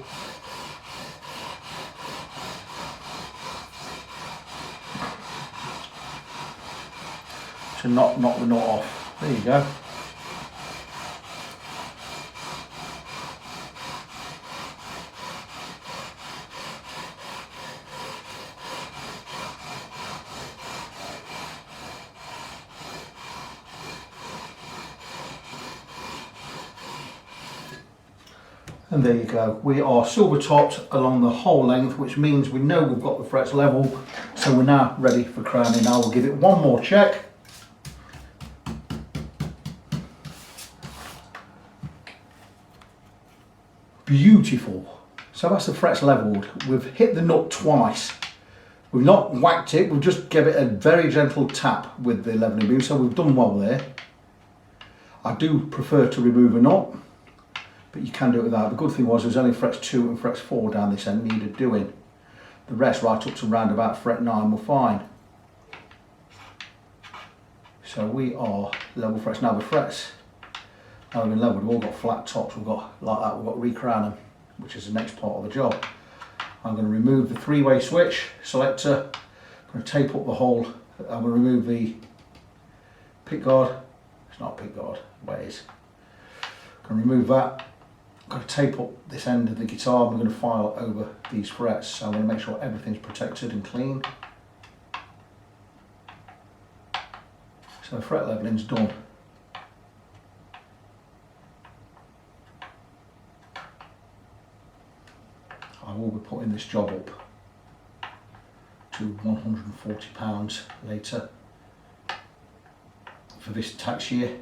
To not knock the nut off. There you go. And there you go, we are silver topped along the whole length, which means we know we've got the frets level, so we're now ready for crowning. Now we'll give it one more check. Beautiful. So that's the frets leveled. We've hit the nut twice. We've not whacked it, we've just give it a very gentle tap with the leveling beam, so we've done well there. I do prefer to remove a nut. but you can do it without. The good thing was there's only frets 2 and frets 4 down this end needed doing. The rest right up to round about fret 9 were fine. So we are level frets. Now the frets have been leveled, we've all got flat tops, we've got like that, we've got recrown them, which is the next part of the job. I'm going to remove the 3-way switch selector, I'm going to tape up the hole, I'm going to remove the pick guard, it's not a pick guard, but it is. I'm going to remove that, I'm going to tape up this end of the guitar, I'm going to file over these frets, so I'm going to make sure everything's protected and clean. So fret leveling's done. I will be putting this job up to £140 later for this tax year.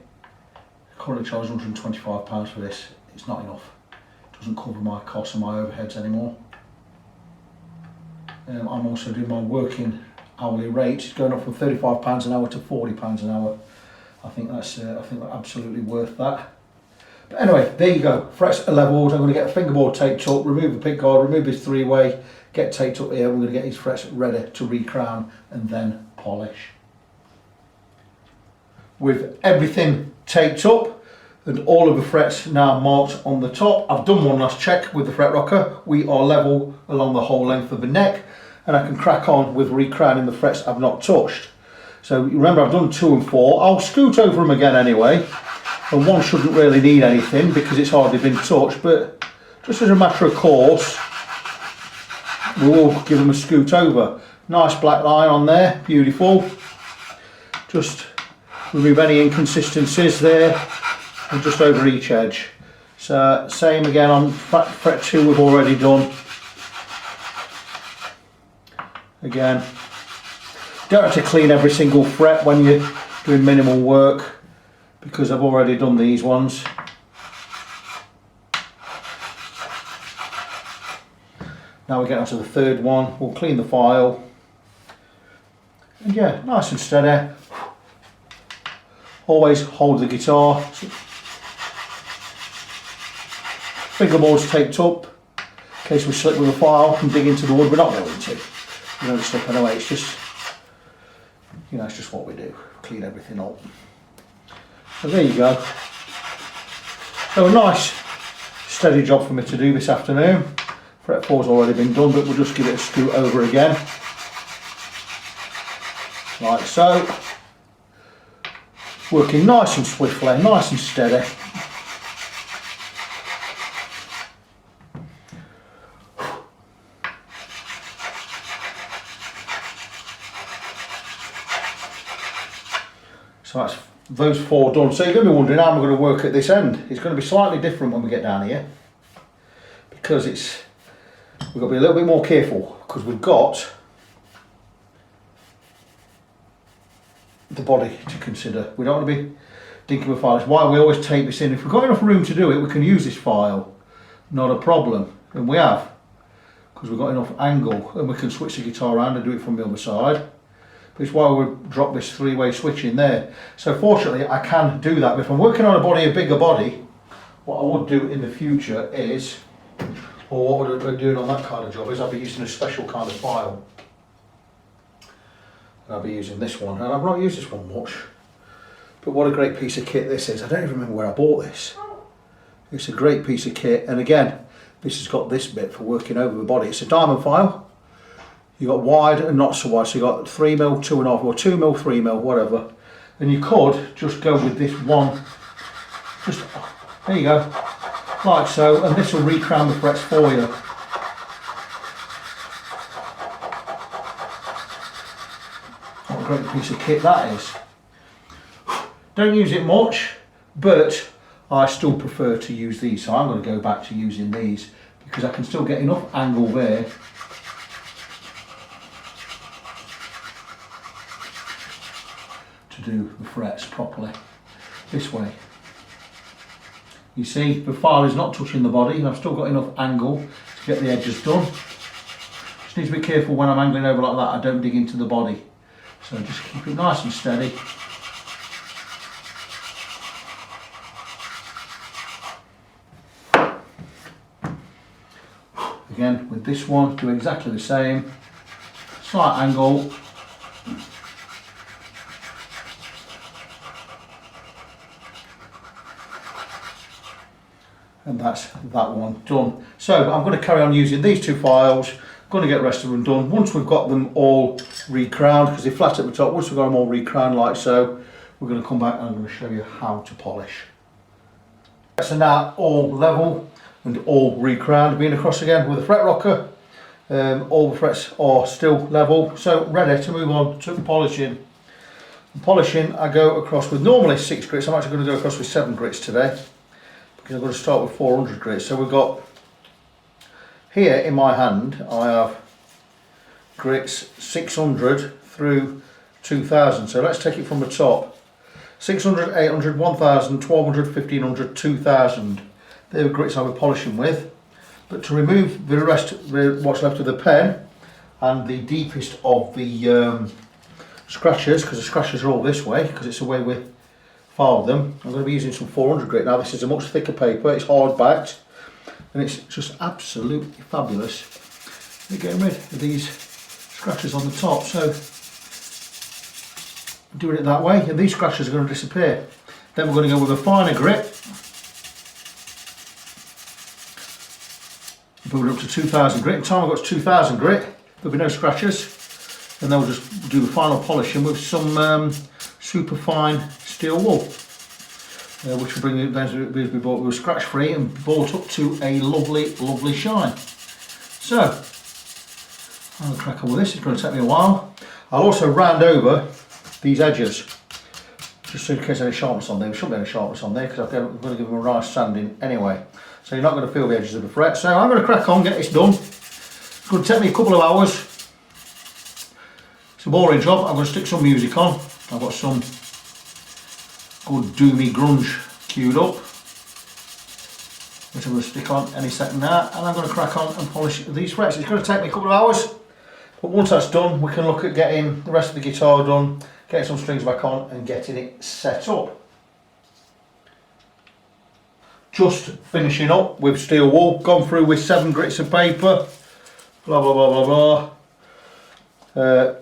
I currently charge £125 for this. It's not enough. It doesn't cover my costs and my overheads anymore. I'm also doing my working hourly rate. It's going up from £35 an hour to £40 an hour. I think that's absolutely worth that. But anyway, there you go. Frets are leveled. I'm going to get a fingerboard taped up, remove the pick guard, remove this 3-way, get taped up here. We're going to get these frets ready to recrown and then polish. With everything taped up and all of the frets now marked on the top, I've done one last check with the fret rocker. We are level along the whole length of the neck, and I can crack on with recrowning the frets I've not touched. So remember, I've done 2 and 4. I'll scoot over them again anyway. And 1 shouldn't really need anything because it's hardly been touched, but just as a matter of course, we will give them a scoot over. Nice black line on there, beautiful. Just remove any inconsistencies there and just over each edge. So same again on fret 2 we've already done. Again, don't have to clean every single fret when you're doing minimal work, because I've already done these ones. Now we get onto the 3rd one. We'll clean the file. And yeah, nice and steady. Always hold the guitar. Fingerboard's taped up in case we slip with a file and dig into the wood. We're not going to. We don't slip anyway. It's just, you know, it's just what we do. Clean everything up. So there you go. So a nice steady job for me to do this afternoon. Fret 4's already been done, but we'll just give it a scoot over again. Like so. Working nice and swiftly, nice and steady. So that's those 4 done. So you're going to be wondering how I'm going to work at this end. It's going to be slightly different when we get down here, because we've got to be a little bit more careful, because we've got the body to consider. We don't want to be dinking with files. Why we always tape this in. If we've got enough room to do it, we can use this file, not a problem, and we have, because we've got enough angle, and we can switch the guitar around and do it from the other side. But it's why we drop this 3-way switch in there. So fortunately I can do that. But if I'm working on a bigger body, what I would do in the future is, or what we're doing on that kind of job, is I'll be using a special kind of file. I'll be using this one, and I've not used this one much, but what a great piece of kit this is. I don't even remember where I bought this. It's a great piece of kit, and again, this has got this bit for working over the body. It's a diamond file. You've got wide and not so wide, so you've got 3mm, 2.5, or 2mm, 3mm, whatever. And you could just go with this one, just, there you go, like so, and this will recrown the frets for you. What a great piece of kit that is. Don't use it much, but I still prefer to use these, so I'm going to go back to using these, because I can still get enough angle there to do the frets properly. This way. You see, the file is not touching the body, and I've still got enough angle to get the edges done. Just need to be careful when I'm angling over like that, I don't dig into the body. So just keep it nice and steady. Again, with this one, do exactly the same. Slight angle. And that's that one done. So I'm going to carry on using these two files. I'm going to get the rest of them done. Once we've got them all recrowned, because they're flat at the top, once we've got them all recrowned like so, we're going to come back and I'm going to show you how to polish. So now all level and all recrowned, being across again with a fret rocker. All the frets are still level, so ready to move on to polishing. Polishing, I go across with normally 6 grits. I'm actually going to go across with 7 grits today, because I'm going to start with 400 grits. So we've got here in my hand, I have grits 600 through 2000. So let's take it from the top. 600, 800, 1000, 1200, 1500, 2000. They're the grits I'll be polishing with. But to remove the rest, what's left of the pen and the deepest of the scratches, because the scratches are all this way, because it's the way we filed them, I'm going to be using some 400 grit. Now this is a much thicker paper, it's hard backed, and it's just absolutely fabulous at getting rid of these scratches on the top. So doing it that way, and these scratches are going to disappear. Then we're going to go with a finer grit, build it up to 2000 grit. By the time I've got to 2000 grit, there'll be no scratches, and then we'll just do the final polishing with some super fine steel wool, which will bring it down to be bought with scratch free and brought up to a lovely shine. So I'm going to crack on with this. It's going to take me a while. I'll also round over these edges, just in case any sharpness on there. There shouldn't be any sharpness on there, because I'm going to give them a nice sanding anyway, so you're not going to feel the edges of the fret. So I'm going to crack on, get this done. It's going to take me a couple of hours. It's a boring job. I'm going to stick some music on. I've got some good doomy grunge queued up, which I'm going to stick on any second now, and I'm going to crack on and polish these frets. It's going to take me a couple of hours, but once that's done, we can look at getting the rest of the guitar done, getting some strings back on and getting it set up. Just finishing up with steel wool, gone through with 7 grits of paper, blah blah blah blah blah.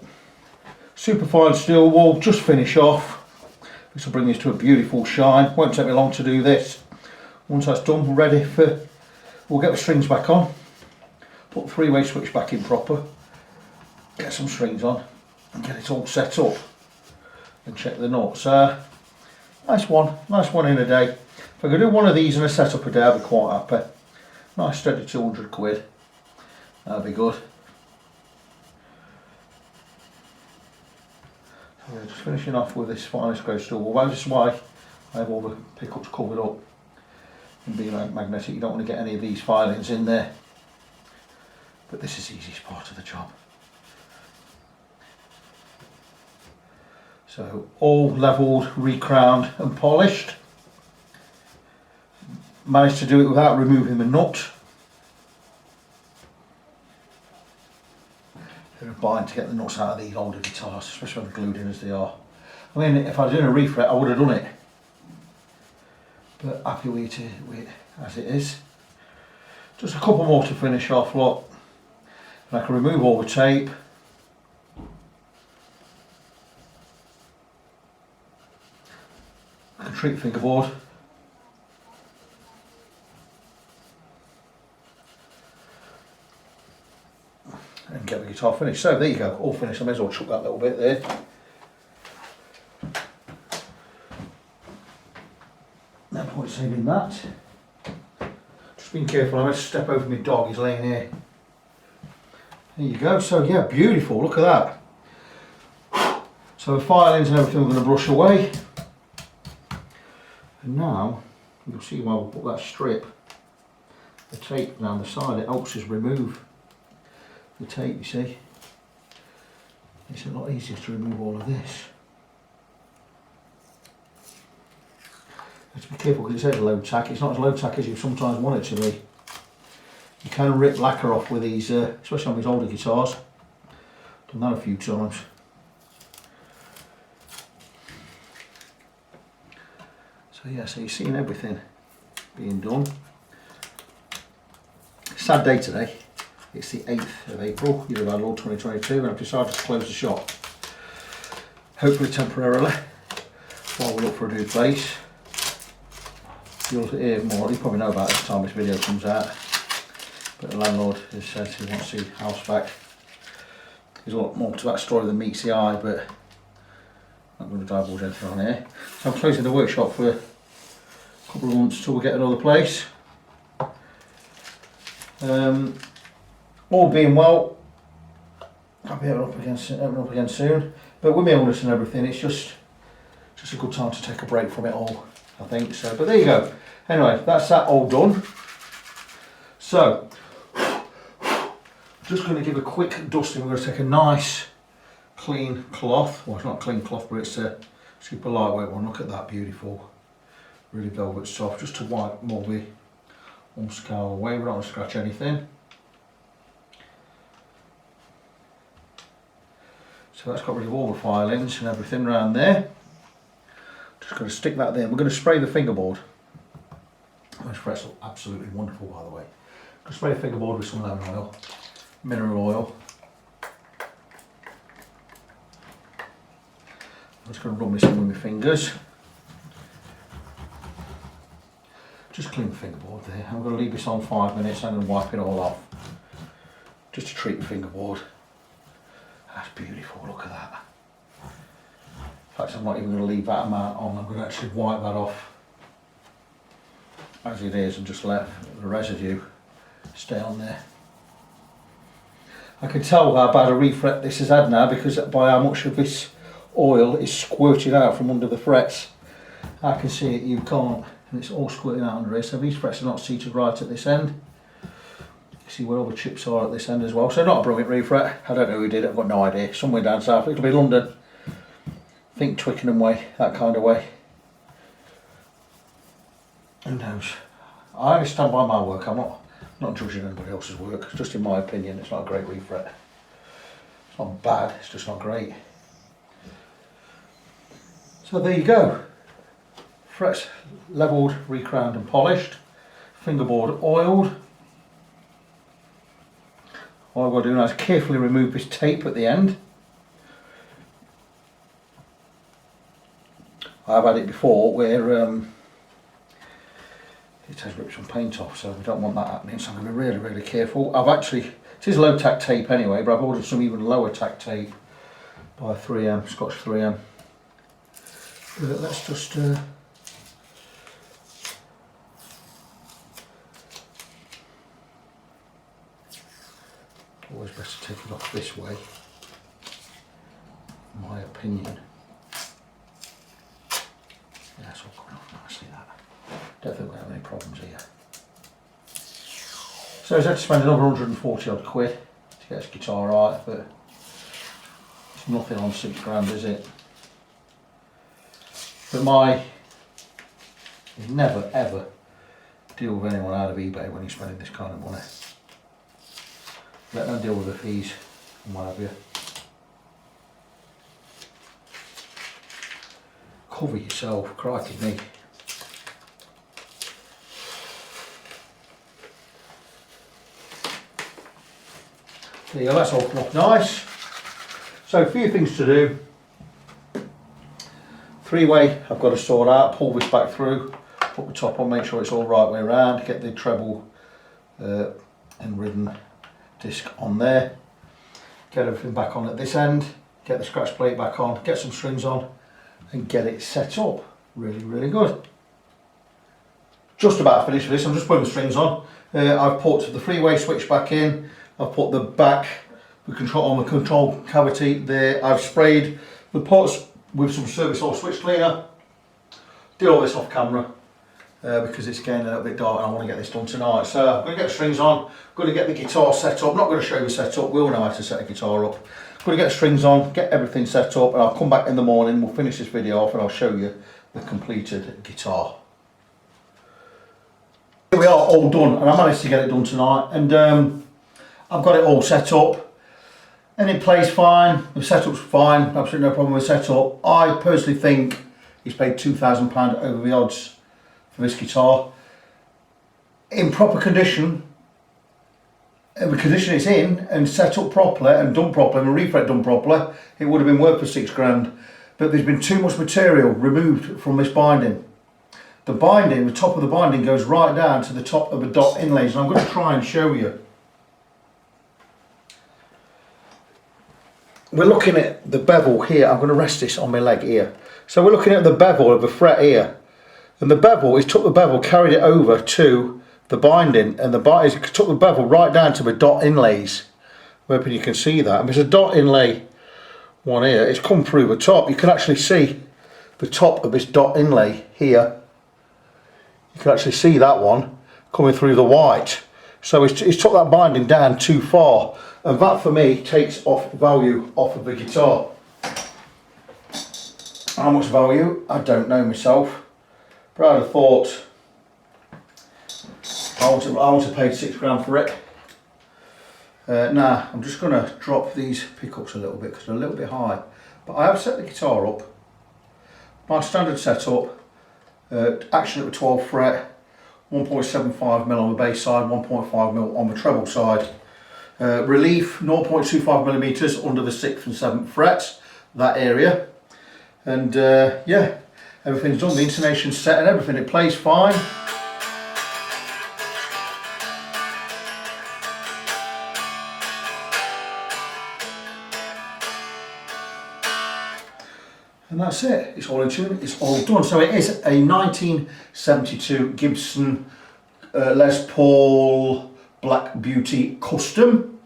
Super fine steel wool, just finish off. This will bring this to a beautiful shine. Won't take me long to do this. Once that's done, we're ready for, we'll get the strings back on, put the 3-way switch back in proper, get some strings on and get it all set up and check the nuts. Nice one in a day. If I could do one of these in a setup a day, I'd be quite happy. Nice steady 200 quid, that'd be good. So yeah, just finishing off with this finest grey steel wool. This is why I have all the pickups covered up and being magnetic. You don't want to get any of these filings in there, but this is the easiest part of the job. So all levelled, recrowned and polished. Managed to do it without removing the nut. They're a bind to get the nuts out of these older guitars, especially when they're glued in as they are. I mean, if I was doing a refret, I would have done it, but happy with it as it is. Just a couple more to finish off, look. And I can remove all the tape. I can treat fingerboard. And get the guitar finished. So there you go, all finished. I may as well chuck that little bit there. No point saving that. Just being careful, I must step over my dog, he's laying here. There you go, so yeah, beautiful, look at that. So the filings and everything we're going to brush away. And now, you'll see why we'll put that strip, the tape down the side, it helps us remove the tape, you see. It's a lot easier to remove all of this. You have to be careful because it says low tack. It's not as low tack as you sometimes want it to be. You can rip lacquer off with these, especially on these older guitars. Done that a few times. So yeah, so you're seeing everything being done. Sad day today. It's the 8th of April, year of our Lord 2022, and I've decided to close the shop. Hopefully temporarily, while we look for a new place. You'll hear more, you probably know about it by the time this video comes out. But the landlord has said he wants the house back. There's a lot more to that story than meets the eye, but I'm not going to divulge anything on here. So I'm closing the workshop for a couple of months till we get another place. All being well, I'll be open up again soon. But with my illness and everything, it's just a good time to take a break from it all, I think. So, but there you go. Anyway, that's that all done. So, just going to give a quick dusting. We're going to take a nice clean cloth. Well, it's not a clean cloth, but it's a super lightweight one. Look at that, beautiful, really velvet soft. Just to wipe more the unscour away. We don't want to scratch anything. So that's got rid of all the filings and everything around there. Just going to stick that there. We're going to spray the fingerboard. Those frets look absolutely wonderful, by the way. I'm going to spray the fingerboard with some lemon oil, mineral oil. I'm just going to rub this in with my fingers. Just clean the fingerboard there. I'm going to leave this on 5 minutes. I'm going to wipe it all off. Just to treat the fingerboard. That's beautiful, look at that. In fact, I'm not even going to leave that amount on. I'm going to actually wipe that off as it is and just let the residue stay on there. I can tell how bad a refret this has had now because by how much of this oil is squirted out from under the frets. I can see it, you can't, and it's all squirting out under here. So these frets are not seated right at this end. See where all the chips are at this end as well. So not a brilliant refret. I don't know who did it, I've got no idea. Somewhere down south, it'll be London. Think Twickenham way, that kind of way. Who knows? I only stand by my work. I'm not judging anybody else's work. Just in my opinion, it's not a great refret. It's not bad, it's just not great. So there you go. Frets levelled, recrowned and polished. Fingerboard oiled. All I've got to do now is carefully remove this tape at the end. I've had it before where it has ripped some paint off, so we don't want that happening, so I'm going to be really, really careful. It is low tack tape anyway, but I've ordered some even lower tack tape by 3M, Scotch 3M. But let's just always best to take it off this way, in my opinion. Yeah, it's all coming off nicely, that. Don't think we'll have any problems here. So he's had to spend another 140 odd quid to get his guitar right, but it's nothing on £6 is it? But you never ever deal with anyone out of eBay when you're spending this kind of money. Let them deal with the fees and what have you. Cover yourself, crikey me. There you go, that's all come off nice. So a few things to do. Three-way I've got to sort out, pull this back through, put the top on, make sure it's all right way around, get the treble and rhythm disc on there, get everything back on at this end, get the scratch plate back on, get some strings on and get it set up. Really, really good. Just about finished with this, I'm just putting the strings on. I've put the three-way switch back in, I've put the back on the control cavity there, I've sprayed the pots with some service or switch cleaner. Did all this off camera because it's getting a little bit dark and I want to get this done tonight. So I'm going to get the strings on, I'm going to get the guitar set up. I'm not going to show you the setup, we all know how to set a guitar up. I'm going to get the strings on, get everything set up, and I'll come back in the morning, we'll finish this video off and I'll show you the completed guitar. Here we are, all done, and I managed to get it done tonight, and I've got it all set up. And it plays fine, the setup's fine, absolutely no problem with setup. I personally think he's paid £2,000 over the odds for this guitar. In proper condition, the condition it's in and set up properly and done properly and refret done properly, it would have been worth for £6 grand. But there's been too much material removed from this binding. The binding, the top of the binding goes right down to the top of the dot inlays, and I'm going to try and show you. We're looking at the bevel here. I'm going to rest this on my leg here. So we're looking at the bevel of the fret here, and the bevel, he's took the bevel, carried it over to the binding, and he's took the bevel right down to the dot inlays. I'm hoping you can see that. And there's a dot inlay one here. It's come through the top. You can actually see the top of this dot inlay here. You can actually see that one coming through the white. So he's took that binding down too far, and that for me takes off value off of the guitar. How much value? I don't know myself, but I'd have thought I want to pay £6 for it. Now I'm just going to drop these pickups a little bit because they're a little bit high, but I have set the guitar up. My standard setup, action at the 12th fret, 1.75mm on the bass side, 1.5mm on the treble side. Relief 0.25mm under the 6th and 7th frets, that area. And yeah, everything's done, the intonation's set and everything, it plays fine. And that's it, it's all in tune, it's all done. So it is a 1972 Gibson Les Paul Black Beauty Custom.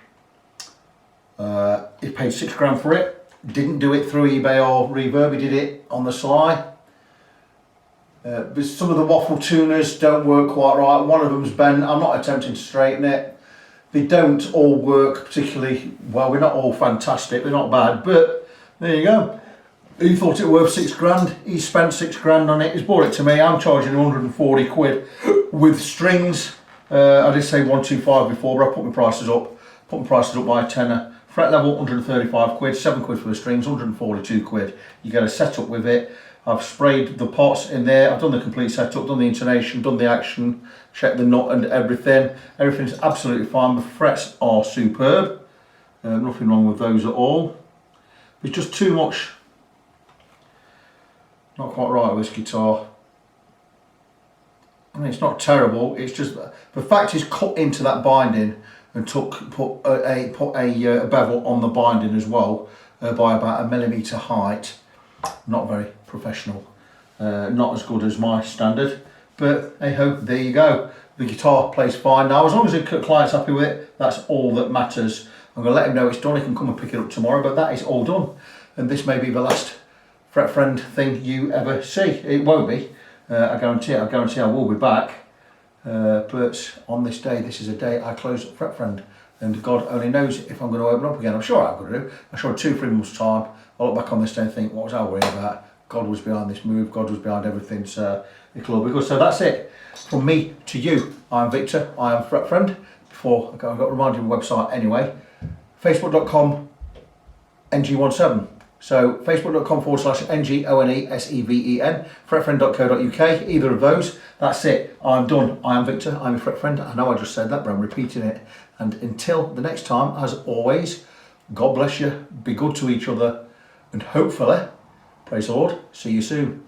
He paid £6 for it. Didn't do it through eBay or Reverb, he did it on the sly. Some of the waffle tuners don't work quite right. One of them's bent. I'm not attempting to straighten it. They don't all work particularly well. We're not all fantastic, they're not bad, but there you go. He thought it worth £6. He spent £6 on it. He's bought it to me. I'm charging 140 quid with strings. I did say 125 before, but I put my prices up. Put my prices up by a tenner. Fret level 135 quid, 7 quid for the strings, 142 quid. You get a setup with it. I've sprayed the pots in there. I've done the complete setup, done the intonation, done the action, checked the nut and everything. Everything's absolutely fine. The frets are superb. Nothing wrong with those at all. There's just too much. Not quite right with this guitar. I mean, it's not terrible. It's just the fact it's cut into that binding and put a bevel on the binding as well by about 1mm height. Not very professional. Not as good as my standard. But hey ho, there you go. The guitar plays fine now. As long as the client's happy with it, that's all that matters. I'm going to let him know it's done. He can come and pick it up tomorrow. But that is all done. And this may be the last Fret Friend thing you ever see. It won't be. I guarantee it. I guarantee I will be back. But on this day, this is a day I close Fret Friend, and God only knows if I'm going to open up again. I'm sure I'm going to do. I'm sure in 2-3 months' time, I'll look back on this day and think, what was I worrying about? God was behind this move. God was behind everything. So it'll all be good. So that's it from me to you. I'm Victor. I am Fret Friend. Before I've got to remind you of the website anyway. Facebook.com NG17. So facebook.com/NGONESEVEN, fretfriend.co.uk, either of those. That's it. I'm done. I am Victor. I'm a Fret Friend. I know I just said that, but I'm repeating it. And until the next time, as always, God bless you. Be good to each other. And hopefully, praise the Lord, see you soon.